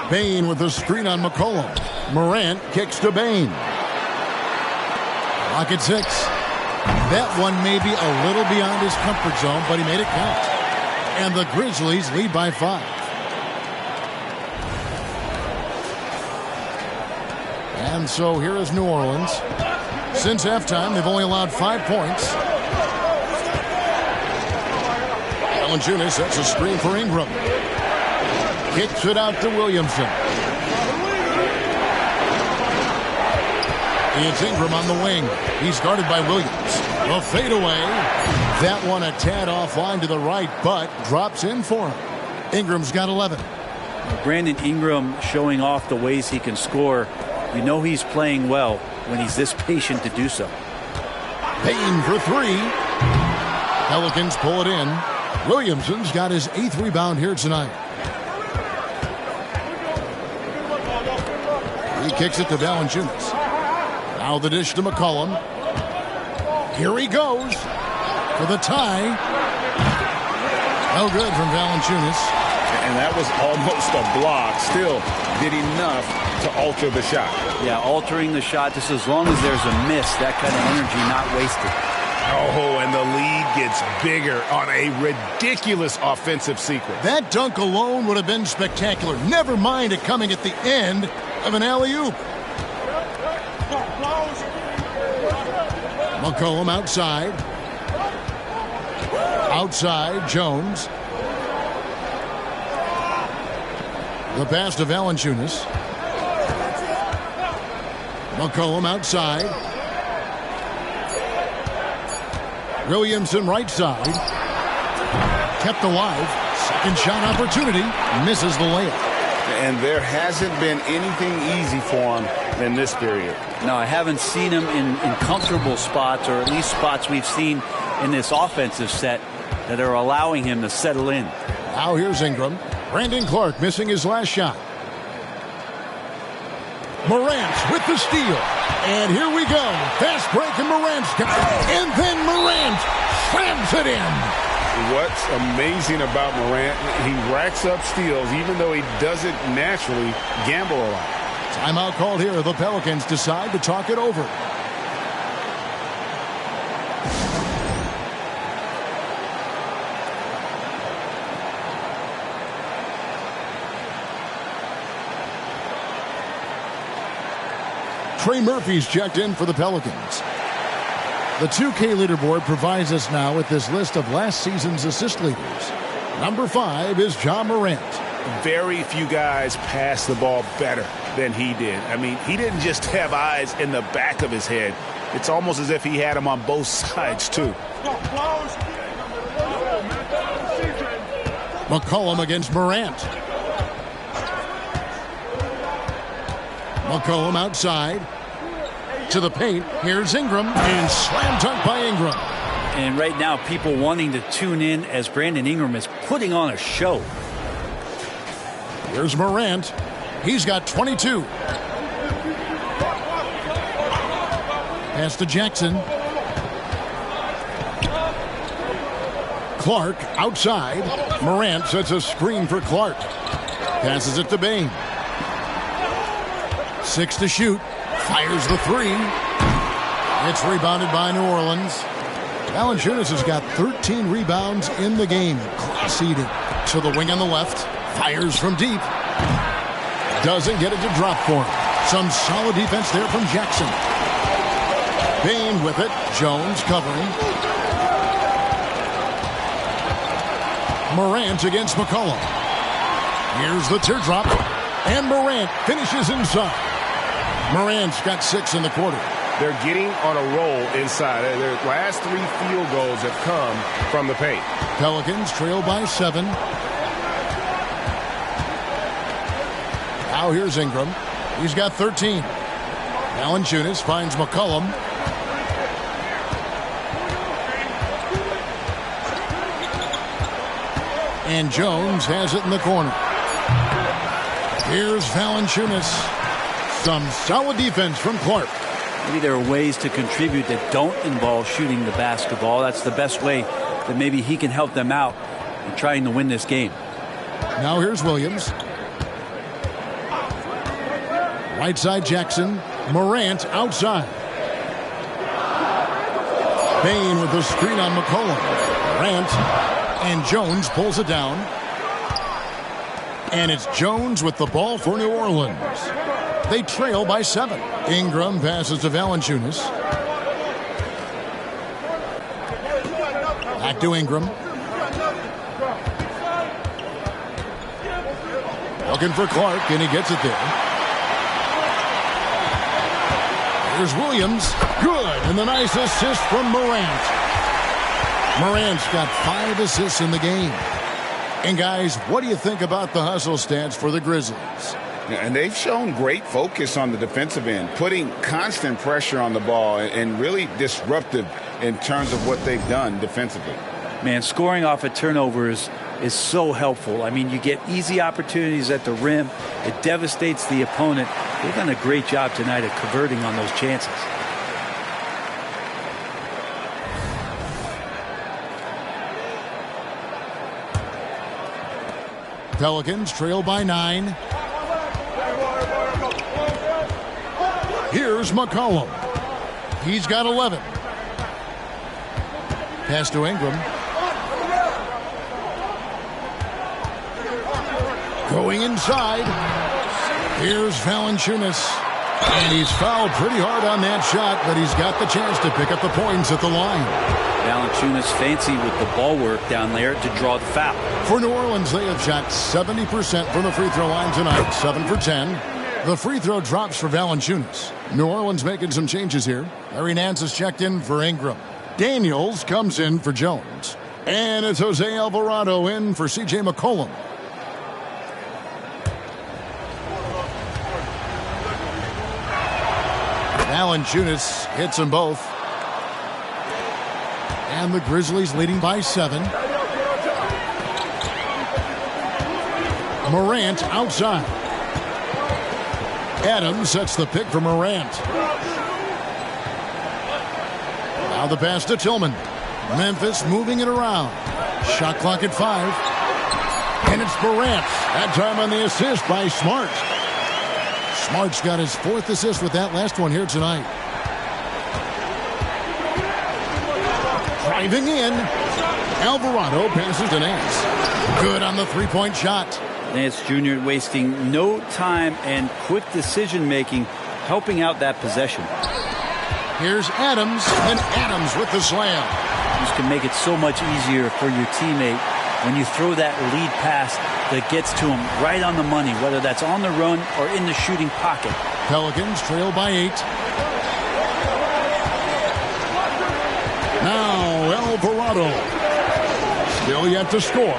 Bane with the screen on McCollum. Morant kicks to Bane. Clock at 6. That one may be a little beyond his comfort zone, but he made it count. And the Grizzlies lead by 5. And so here is New Orleans. Since halftime, they've only allowed 5 points. Valanciunas sets a screen for Ingram. Kicks it out to Williamson. It's Ingram on the wing. He's guarded by Williams. A fadeaway. That one a tad offline to the right, but drops in for him. Ingram's got 11. Brandon Ingram showing off the ways he can score. You know he's playing well when he's this patient to do so. Payne for 3. Pelicans pull it in. Williamson's got his 8th rebound here tonight. He kicks it to Valanciunas. Now the dish to McCollum. Here he goes for the tie. No good from Valanciunas. And that was almost a block. Still did enough to alter the shot. Yeah, altering the shot just as long as there's a miss. That kind of energy not wasted. Oh, and the lead gets bigger on a ridiculous offensive sequence. That dunk alone would have been spectacular. Never mind it coming at the end of an alley-oop. McCollum outside. Outside, Jones. The pass to Valanciunas. McCollum outside. Williamson right side. Kept alive. Second shot opportunity. Misses the layup. And there hasn't been anything easy for him in this period. No, I haven't seen him in comfortable spots, or at least spots we've seen in this offensive set that are allowing him to settle in. Now here's Ingram. Brandon Clark missing his last shot. Morant with the steal. And here we go. Fast break, and Morant's got it. And then Morant slams it in. What's amazing about Morant, he racks up steals even though he doesn't naturally gamble a lot. Timeout called here. The Pelicans decide to talk it over. Trey Murphy's checked in for the Pelicans. The 2K leaderboard provides us now with this list of last season's assist leaders. Number 5 is Ja Morant. Very few guys pass the ball better than he did. I mean, he didn't just have eyes in the back of his head. It's almost as if he had them on both sides, too. McCollum against Morant. McCollum outside. To the paint. Here's Ingram. And slam dunk by Ingram. And right now, people wanting to tune in as Brandon Ingram is putting on a show. Here's Morant. He's got 22. Pass to Jackson. Clark outside. Morant sets a screen for Clark. Passes it to Bane. 6 to shoot. Fires the 3. It's rebounded by New Orleans. Valanciunas has got 13 rebounds in the game. Cross-seated to the wing on the left. Fires from deep. Doesn't get it to drop for him. Some solid defense there from Jackson. Bane with it. Jones covering. Morant against McCollum. Here's the teardrop. And Morant finishes inside. Morant's got 6 in the quarter. They're getting on a roll inside. Their last 3 field goals have come from the paint. Pelicans trail by 7. Now here's Ingram. He's got 13. Valanciunas finds McCollum. And Jones has it in the corner. Here's Valanciunas. Some solid defense from Clark. Maybe there are ways to contribute that don't involve shooting the basketball. That's the best way that maybe he can help them out in trying to win this game. Now here's Williams. Right side Jackson. Morant outside. Bane with the screen on McCollum. Morant and Jones pulls it down. And it's Jones with the ball for New Orleans. They trail by 7. Ingram passes to Valanciunas. Back to Ingram. Looking for Clark, and he gets it there. Here's Williams. Good, and the nice assist from Morant. Morant's got 5 assists in the game. And guys, what do you think about the hustle stats for the Grizzlies? And they've shown great focus on the defensive end, putting constant pressure on the ball and really disruptive in terms of what they've done defensively. Man, scoring off of turnovers is so helpful. I mean, you get easy opportunities at the rim. It devastates the opponent. They've done a great job tonight of converting on those chances. Pelicans trail by 9. Here's McCollum. He's got 11. Pass to Ingram. Going inside. Here's Valanciunas. And he's fouled pretty hard on that shot, but he's got the chance to pick up the points at the line. Valanciunas fancy with the ball work down there to draw the foul. For New Orleans, they have shot 70% from the free throw line tonight, 7 for 10. The free throw drops for Valanciunas. New Orleans making some changes here. Larry Nance is checked in for Ingram. Daniels comes in for Jones. And it's Jose Alvarado in for C.J. McCollum. Valanciunas hits them both. And the Grizzlies leading by 7. Morant outside. Adams sets the pick for Morant. Now the pass to Tillman. Memphis moving it around. Shot clock at 5. And it's Morant. That time on the assist by Smart. Smart's got his 4th assist with that last one here tonight. Driving in. Alvarado passes to Nance. Good on the three-point shot. Nance Jr. wasting no time and quick decision-making, helping out that possession. Here's Adams, and Adams with the slam. This can make it so much easier for your teammate when you throw that lead pass that gets to him right on the money, whether that's on the run or in the shooting pocket. Pelicans trail by 8. Now Alvarado. Still yet to score.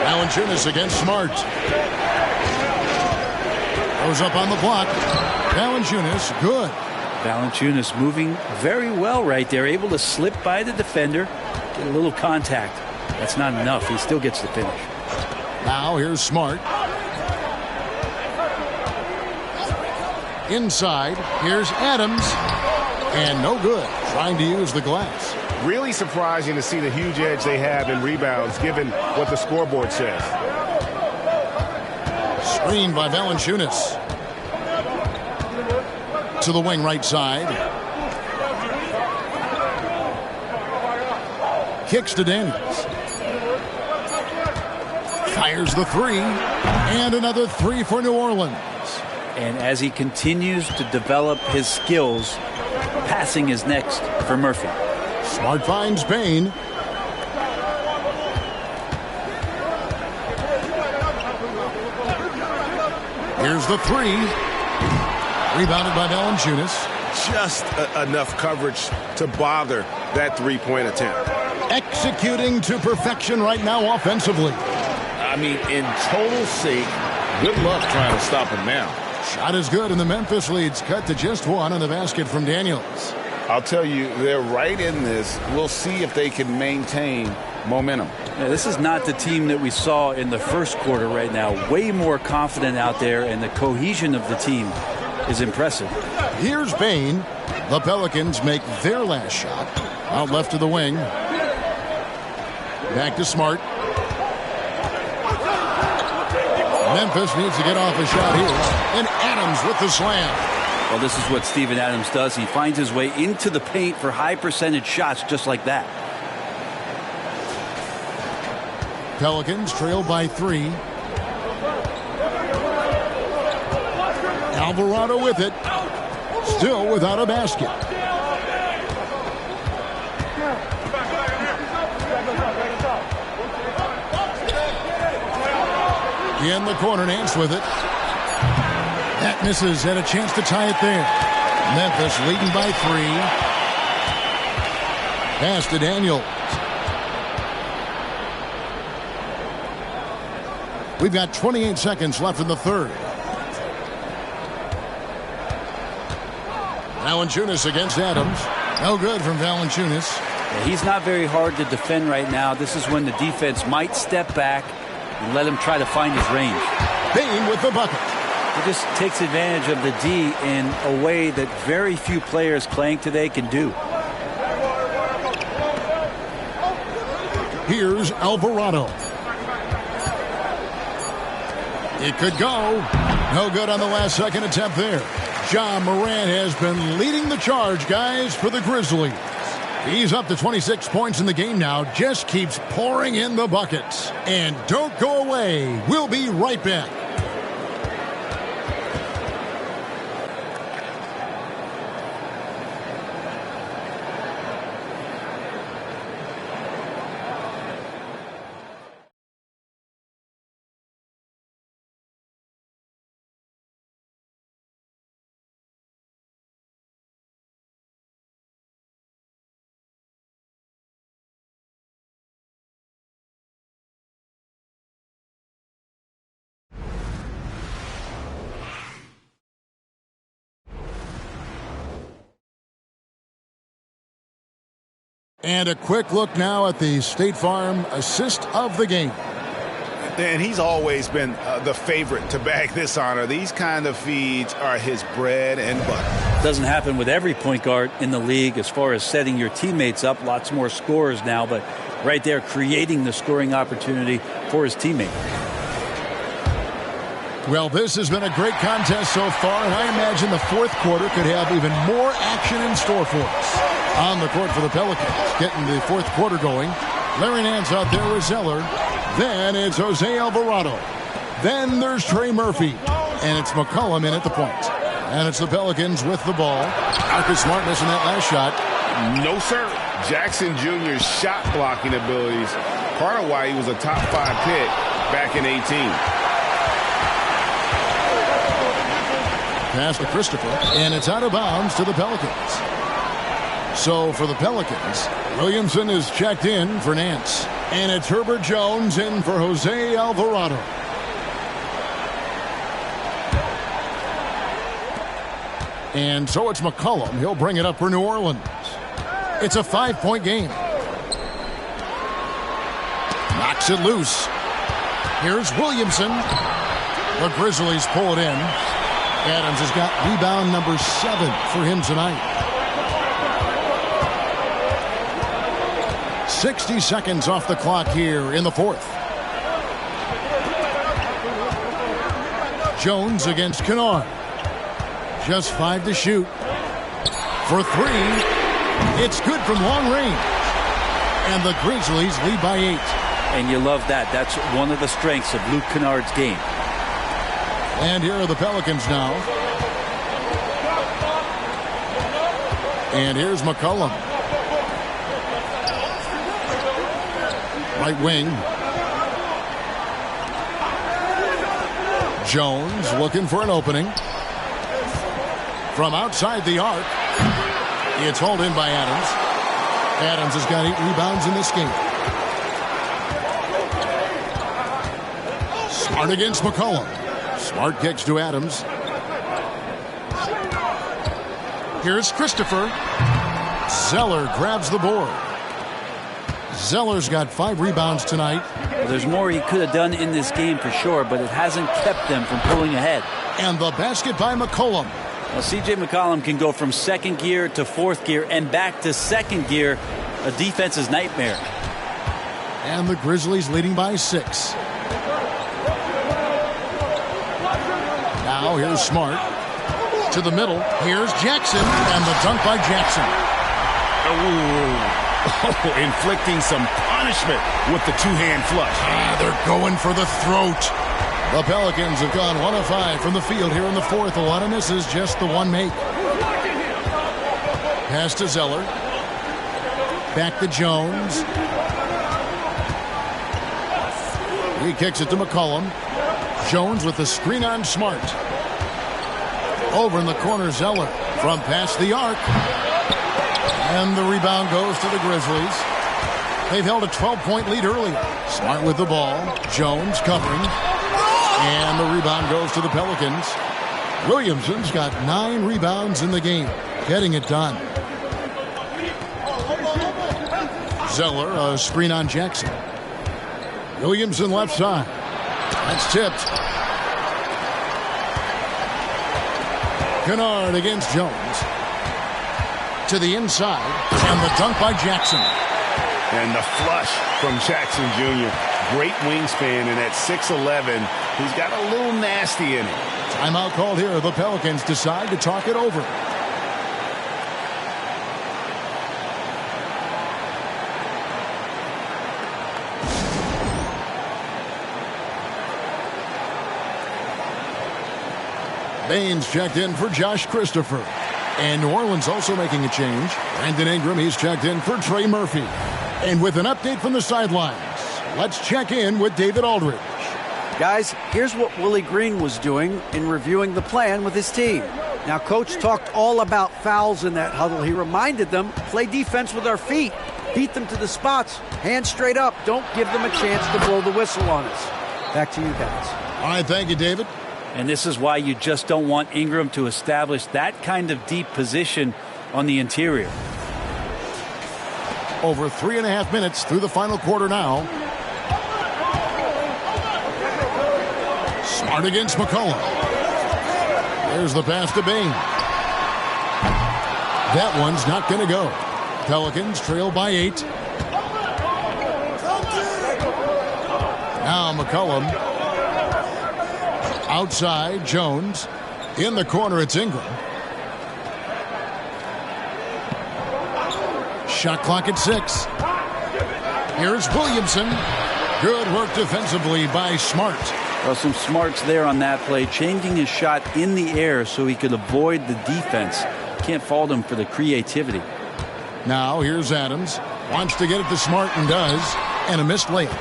Valanciunas against Smart. Goes up on the block. Valanciunas, good. Valanciunas moving very well right there, able to slip by the defender, get a little contact. That's not enough. He still gets the finish. Now here's Smart. Inside, here's Adams. And no good, trying to use the glass. Really surprising to see the huge edge they have in rebounds, given what the scoreboard says. Screen by Valanciunas. To the wing right side. Kicks to Daniels. Fires the 3. And another 3 for New Orleans. And as he continues to develop his skills, passing is next for Murphy. Smart finds Bain. Here's the 3. Rebounded by Valanciunas. Just enough coverage to bother that three-point attempt. Executing to perfection right now offensively. I mean, in total sake, good luck trying to stop him now. Shot is good, and the Memphis lead's cut to just 1 on the basket from Daniels. I'll tell you, they're right in this. We'll see if they can maintain momentum. Yeah, this is not the team that we saw in the first quarter right now. Way more confident out there, and the cohesion of the team is impressive. Here's Bain. The Pelicans make their last shot. Out left to the wing. Back to Smart. Memphis needs to get off a shot here. And Adams with the slam. Well, this is what Steven Adams does. He finds his way into the paint for high percentage shots just like that. Pelicans trail by 3. Alvarado with it. Still without a basket. In the corner, Nance with it. That misses, and a chance to tie it there. Memphis leading by 3. Pass to Daniels. We've got 28 seconds left in the third. Valanciunas against Adams. No good from Valanciunas. Yeah, he's not very hard to defend right now. This is when the defense might step back and let him try to find his range. Bain with the bucket. He just takes advantage of the D in a way that very few players playing today can do. Here's Alvarado. It could go. No good on the last second attempt there. Ja Morant has been leading the charge, guys, for the Grizzlies. He's up to 26 points in the game now. Just keeps pouring in the buckets. And don't go away. We'll be right back. And a quick look now at the State Farm assist of the game. And he's always been the favorite to bag this honor. These kind of feeds are his bread and butter. Doesn't happen with every point guard in the league as far as setting your teammates up. Lots more scorers now, but right there creating the scoring opportunity for his teammate. Well, this has been a great contest so far, and I imagine the fourth quarter could have even more action in store for us. On the court for the Pelicans, getting the fourth quarter going. Larry Nance out there with Zeller. Then it's Jose Alvarado. Then there's Trey Murphy. And it's McCollum in at the point. And it's the Pelicans with the ball. Marcus Smart missing that last shot. No, sir. Jackson Jr.'s shot blocking abilities, part of why he was a top 5 pick back in 18. Pass to Christopher, and it's out of bounds to the Pelicans. So for the Pelicans, Williamson is checked in for Nance. And it's Herbert Jones in for Jose Alvarado. And so it's McCollum. He'll bring it up for New Orleans. It's a 5-point game. Knocks it loose. Here's Williamson. The Grizzlies pull it in. Adams has got rebound number 7 for him tonight. 60 seconds off the clock here in the fourth. Jones against Kennard. Just 5 to shoot. For 3. It's good from long range. And the Grizzlies lead by 8. And you love that. That's one of the strengths of Luke Kennard's game. And here are the Pelicans now. And here's McCollum. Right wing. Jones looking for an opening. From outside the arc. It's hauled in by Adams. Adams has got 8 rebounds in this game. Smart against McCollum. Smart kicks to Adams. Here's Christopher. Zeller grabs the board. Zeller's got 5 rebounds tonight. Well, there's more he could have done in this game for sure, but it hasn't kept them from pulling ahead. And the basket by McCollum. Well, C.J. McCollum can go from second gear to fourth gear and back to second gear. A defense's nightmare. And the Grizzlies leading by 6. Now here's Smart. To the middle. Here's Jackson. And the dunk by Jackson. Inflicting some punishment with the two-hand flush. They're going for the throat. The Pelicans have gone 1 of 5 from the field here in the fourth. A lot of misses, just the one make. Pass to Zeller. Back to Jones. He kicks it to McCollum. Jones with the screen on Smart. Over in the corner, Zeller from past the arc. And the rebound goes to the Grizzlies. They've held a 12-point lead earlier. Smart with the ball. Jones covering. And the rebound goes to the Pelicans. Williamson's got 9 rebounds in the game. Getting it done. Zeller, a screen on Jackson. Williamson left side. That's tipped. Kennard against Jones. To the inside. And the dunk by Jackson. And the flush from Jackson Jr. Great wingspan, and at 6'11", he's got a little nasty in it. Timeout called here. The Pelicans decide to talk it over. Baines checked in for Josh Christopher. And New Orleans also making a change. Brandon Ingram, he's checked in for Trey Murphy. And with an update from the sidelines, let's check in with David Aldridge. Guys, here's what Willie Green was doing in reviewing the plan with his team. Now, Coach talked all about fouls in that huddle. He reminded them, play defense with our feet. Beat them to the spots. Hands straight up. Don't give them a chance to blow the whistle on us. Back to you guys. All right, thank you, David. And this is why you just don't want Ingram to establish that kind of deep position on the interior. Over 3.5 minutes through the final quarter now. Smart against McCollum. There's the pass to Bain. That one's not going to go. Pelicans trail by 8. Now McCollum. Outside, Jones. In the corner, it's Ingram. Shot clock at 6. Here's Williamson. Good work defensively by Smart. Well, some smarts there on that play, changing his shot in the air so he could avoid the defense. Can't fault him for the creativity. Now here's Adams. Wants to get it to Smart and does. And a missed layup.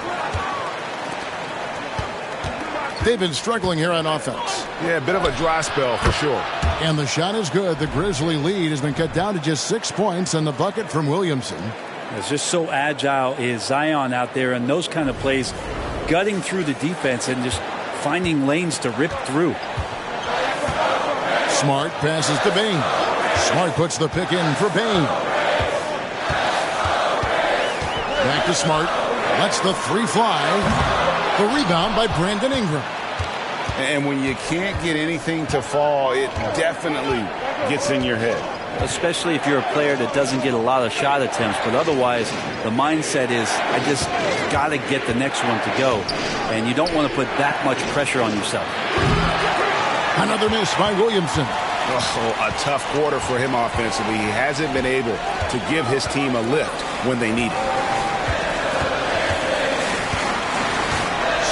They've been struggling here on offense. Yeah, a bit of a dry spell for sure. And the shot is good. The Grizzly lead has been cut down to just 6 points, and the bucket from Williamson. It's just so agile is Zion out there, and those kind of plays, gutting through the defense and just finding lanes to rip through. Smart passes to Bain. Smart puts the pick in for Bain. Back to Smart. Lets the 3 fly. The rebound by Brandon Ingram. And when you can't get anything to fall, it definitely gets in your head. Especially if you're a player that doesn't get a lot of shot attempts. But otherwise, the mindset is, I just got to get the next one to go. And you don't want to put that much pressure on yourself. Another miss by Williamson. Oh, a tough quarter for him offensively. He hasn't been able to give his team a lift when they need it.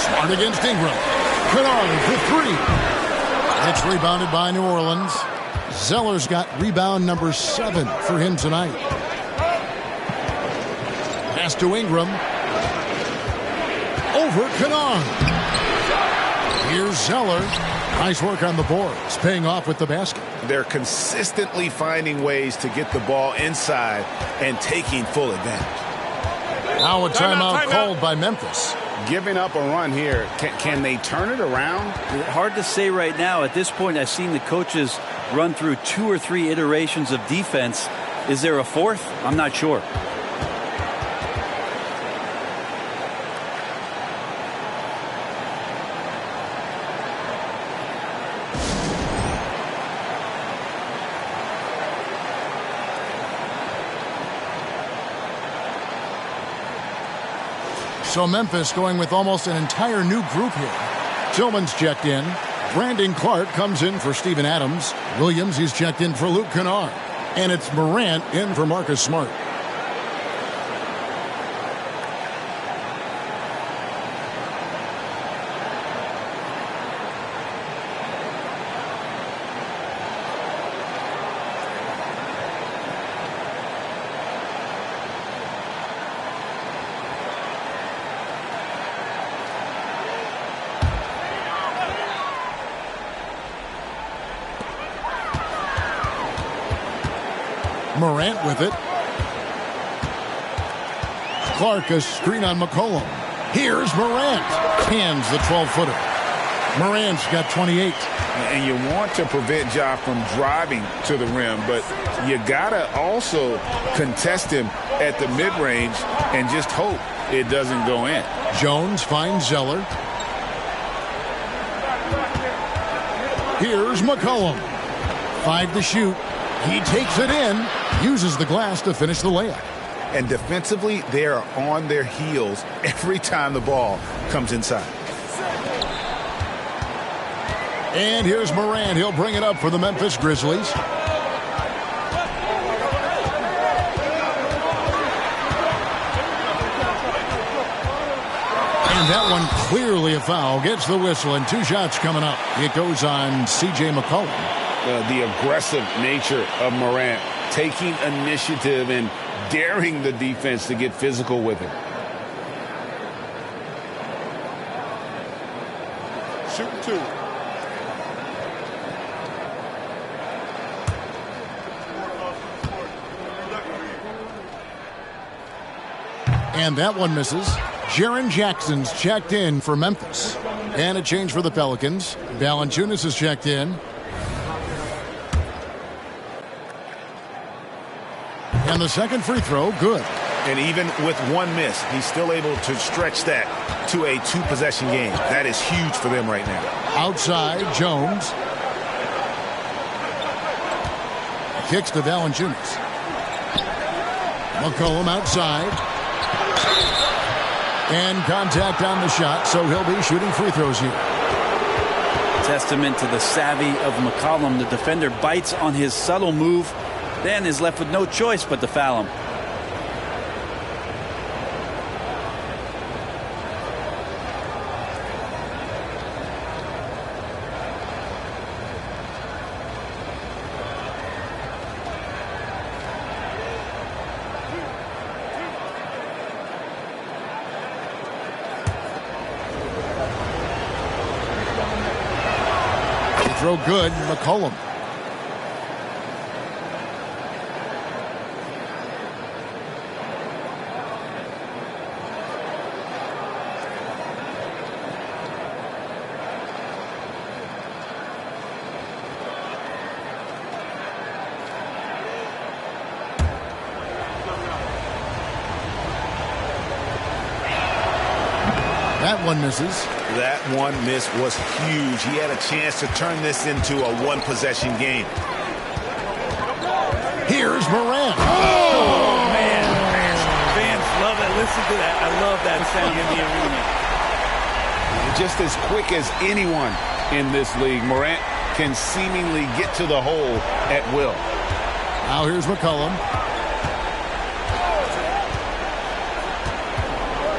Smart against Ingram. Kennard for 3. It's rebounded by New Orleans. Zeller's got rebound number 7 for him tonight. Pass to Ingram. Over Kennard. Here's Zeller. Nice work on the boards, paying off with the basket. They're consistently finding ways to get the ball inside and taking full advantage. Now a timeout called by Memphis. Giving up a run here. Can they turn it around? Hard to say right now. At this point, I've seen the coaches run through 2 or 3 iterations of defense. Is there a 4th? I'm not sure. So Memphis going with almost an entire new group here. Tillman's checked in. Brandon Clark comes in for Steven Adams. Williams, he's checked in for Luke Kennard. And it's Morant in for Marcus Smart. Morant with it. Clark, a screen on McCollum. Here's Morant. Hands the 12-footer. Morant's got 28. And you want to prevent Ja from driving to the rim, but you got to also contest him at the mid-range and just hope it doesn't go in. Jones finds Zeller. Here's McCollum. 5 to shoot. He takes it in, uses the glass to finish the layup. And defensively, they are on their heels every time the ball comes inside. And here's Morant. He'll bring it up for the Memphis Grizzlies. And that one clearly a foul. Gets the whistle and 2 shots coming up. It goes on C.J. McCollum. The aggressive nature of Morant, taking initiative and daring the defense to get physical with him. Shooting 2. And that one misses. Jaren Jackson's checked in for Memphis. And a change for the Pelicans. Valanciunas is checked in. And the second free throw, good. And even with one miss, he's still able to stretch that to a 2-possession game. That is huge for them right now. Outside, Jones. Kicks to Valanciunas. McCollum outside. And contact on the shot, so he'll be shooting free throws here. Testament to the savvy of McCollum. The defender bites on his subtle move, then is left with no choice but to foul him. Throw good, McCollum. That one misses. That one miss was huge. He had a chance to turn this into a 1-possession game. Here's Morant. Oh, man. Fans love it. Listen to that. I love that sound in the arena. Just as quick as anyone in this league, Morant can seemingly get to the hole at will. Now here's McCollum.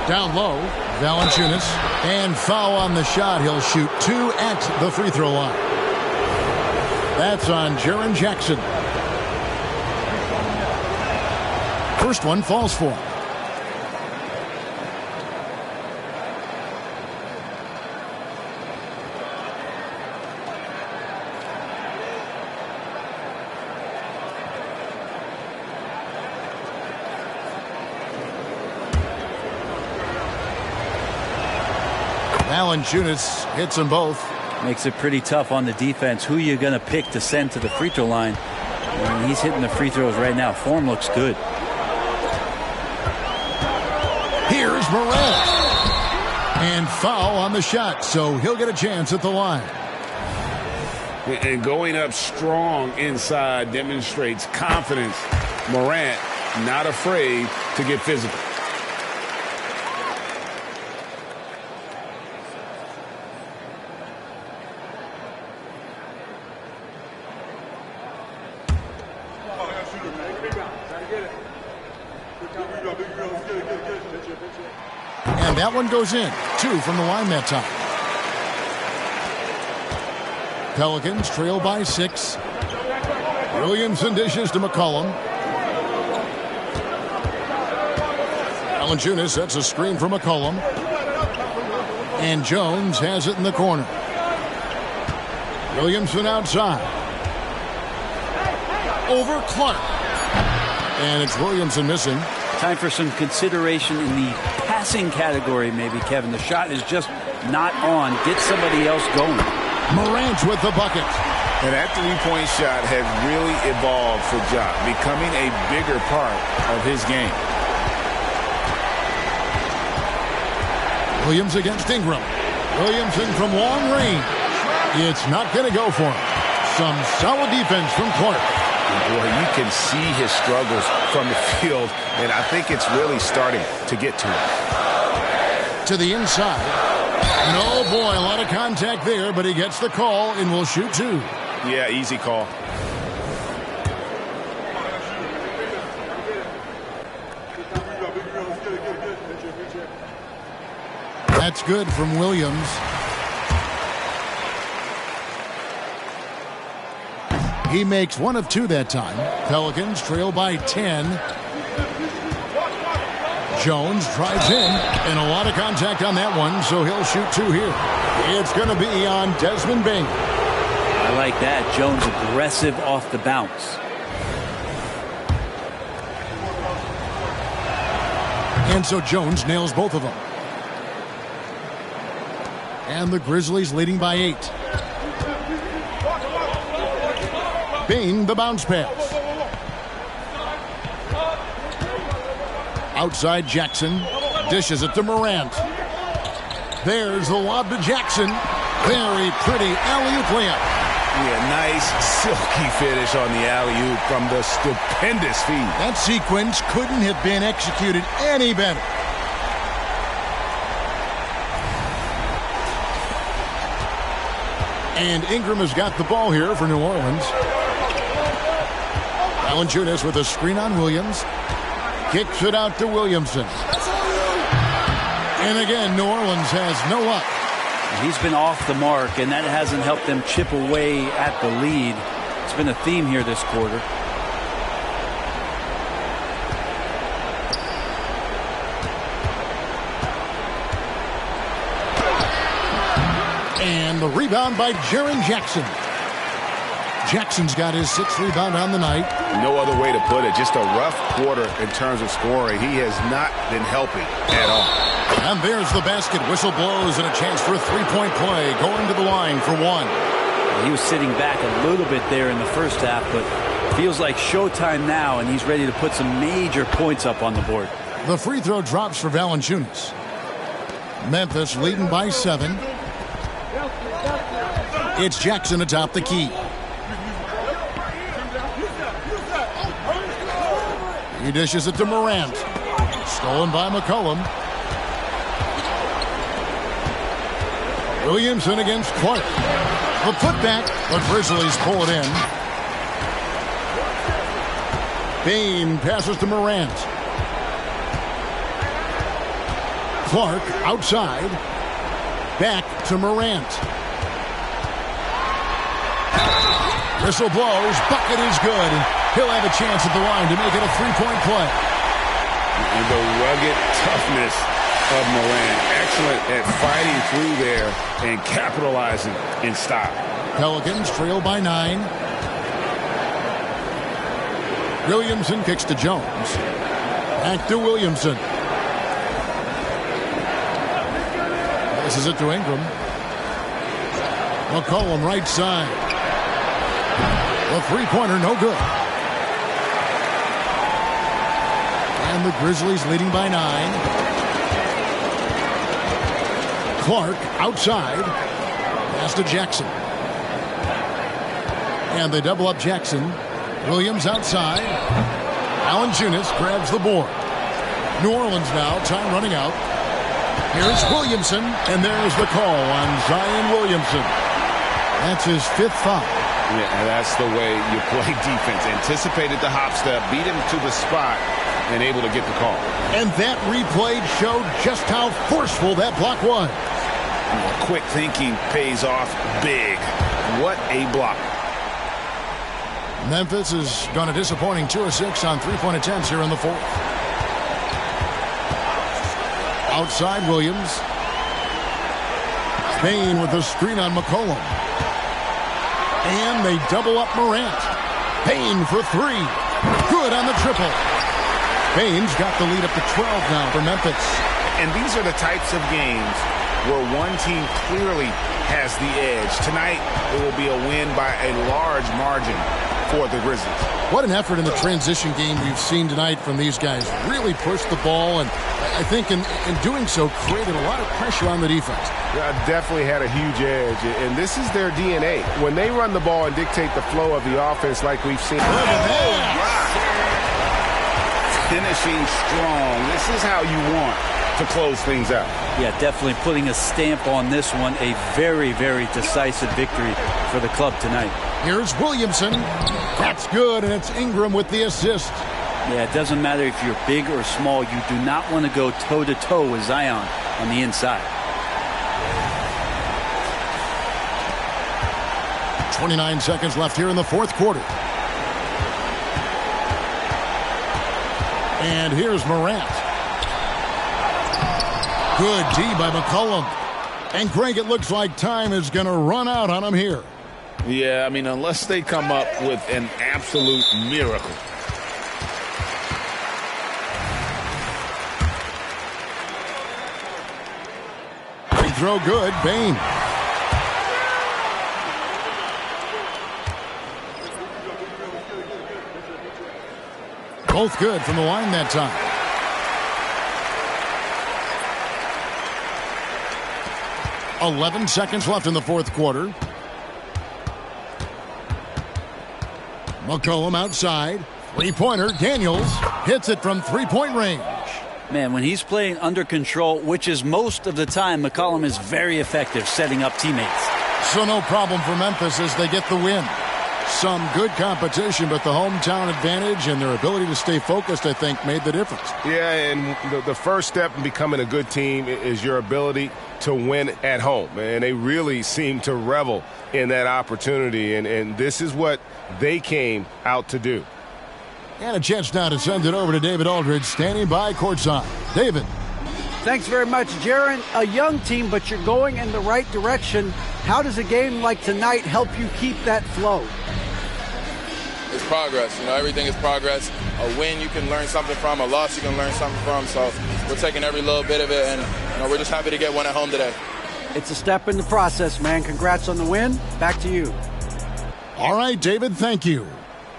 Down low, Valanciunas, and foul on the shot. He'll shoot 2 at the free throw line. That's on Jaren Jackson. First one falls for him. Valanciunas hits them both. Makes it pretty tough on the defense. Who you going to pick to send to the free throw line? I mean, he's hitting the free throws right now. Form looks good. Here's Morant. And foul on the shot, so he'll get a chance at the line. And going up strong inside demonstrates confidence. Morant not afraid to get physical. And that one goes in. 2 from the line that time. Pelicans trail by 6. Williamson dishes to McCollum. Valanciunas sets a screen for McCollum. And Jones has it in the corner. Williamson outside. Over Clark. And it's Williamson missing. Time for some consideration in the passing category, maybe, Kevin. The shot is just not on. Get somebody else going. Morant with the bucket. And that three-point shot has really evolved for Ja, becoming a bigger part of his game. Williams against Ingram. Williamson from long range. It's not going to go for him. Some solid defense from Clark. Boy, you can see his struggles from the field, and I think it's really starting to get to him. To the inside. No, boy, a lot of contact there, but he gets the call and will shoot 2. Yeah, easy call. That's good from Williams. He makes 1 of 2 that time. Pelicans trail by 10. Jones drives in, and a lot of contact on that one, so he'll shoot 2 here. It's going to be on Desmond Bain. I like that. Jones aggressive off the bounce. And so Jones nails both of them. And the Grizzlies leading by 8. Bain, the bounce pass. Outside Jackson. Dishes it to Morant. There's the lob to Jackson. Very pretty alley-oop layup. Yeah, nice silky finish on the alley-oop from the stupendous feed. That sequence couldn't have been executed any better. And Ingram has got the ball here for New Orleans. Valanciunas with a screen on Williams. Kicks it out to Williamson. And again, New Orleans has no luck. He's been off the mark, and that hasn't helped them chip away at the lead. It's been a theme here this quarter. And the rebound by Jaren Jackson. Jackson's got his 6th rebound on the night. No other way to put it. Just a rough quarter in terms of scoring. He has not been helping at all. And there's the basket. Whistle blows and a chance for a three-point play. Going to the line for one. He was sitting back a little bit there in the first half, but feels like showtime now, and he's ready to put some major points up on the board. The free throw drops for Valanciunas. Memphis leading by 7. It's Jackson atop the key. He dishes it to Morant. Stolen by McCollum. Williamson against Clark. The putback. The Grizzlies pull it in. Bain passes to Morant. Clark outside. Back to Morant. Whistle blows. Bucket is good. He'll have a chance at the line to make it a three-point play. And the rugged toughness of Morant. Excellent at fighting through there and capitalizing in style. Pelicans trail by 9. Williamson kicks to Jones. Back to Williamson. Passes it to Ingram. McCollum right side. The three-pointer no good. And the Grizzlies leading by 9. Clark outside. Pass to Jackson. And they double up Jackson. Williams outside. Valanciunas grabs the board. New Orleans now, time running out. Here's Williamson, and there's the call on Zion Williamson. That's his 5th foul. Yeah, and that's the way you play defense. Anticipated the hop step, beat him to the spot, and able to get the call. And that replay showed just how forceful that block was. Quick thinking pays off big. What a block. Memphis has gone a disappointing 2 of 6 on three-point attempts here in the 4th. Outside Williams. Bain with the screen on McCollum. And they double up Morant. Bain for 3. Good on the triple. Bain's got the lead up to 12 now for Memphis. And these are the types of games where one team clearly has the edge. Tonight, it will be a win by a large margin for the Grizzlies. What an effort in the transition game we've seen tonight from these guys. Really pushed the ball, and I think in doing so created a lot of pressure on the defense. Yeah, definitely had a huge edge, and this is their DNA. When they run the ball and dictate the flow of the offense like we've seen. Look at that. Finishing strong. This is how you want to close things out. Yeah, definitely putting a stamp on this one. A very, very decisive victory for the club tonight. Here's Williamson. That's good, and it's Ingram with the assist. Yeah, it doesn't matter if you're big or small. You do not want to go toe-to-toe with Zion on the inside. 29 seconds left here in the 4th quarter. And here's Morant. Good D by McCollum. And Greg, it looks like time is going to run out on him here. Yeah, I mean, unless they come up with an absolute miracle. Free throw good, Bain. Both good from the line that time. 11 seconds left in the fourth quarter. McCollum outside. Three-pointer. Daniels hits it from three-point range. Man, when he's playing under control, which is most of the time, McCollum is very effective setting up teammates. So no problem for Memphis as they get the win. Some good competition, but the hometown advantage and their ability to stay focused, I think, made the difference. Yeah, and the first step in becoming a good team is your ability to win at home. And they really seem to revel in that opportunity, and this is what they came out to do. And a chance now to send it over to David Aldridge, standing by courtside. David. Thanks very much, Jaron. A young team, but you're going in the right direction. How does a game like tonight help you keep that flow? It's progress. Everything is progress. A win you can learn something from, a loss you can learn something from. So we're taking every little bit of it, and we're just happy to get one at home today. It's a step in the process, man. Congrats on the win. Back to you. All right, David, thank you.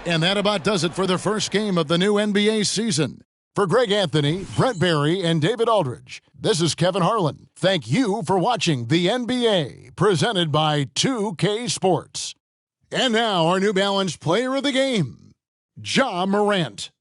And that about does it for the first game of the new NBA season. For Greg Anthony, Brett Barry, and David Aldridge, this is Kevin Harlan. Thank you for watching the NBA, presented by 2K Sports. And now our New Balance player of the game, Ja Morant.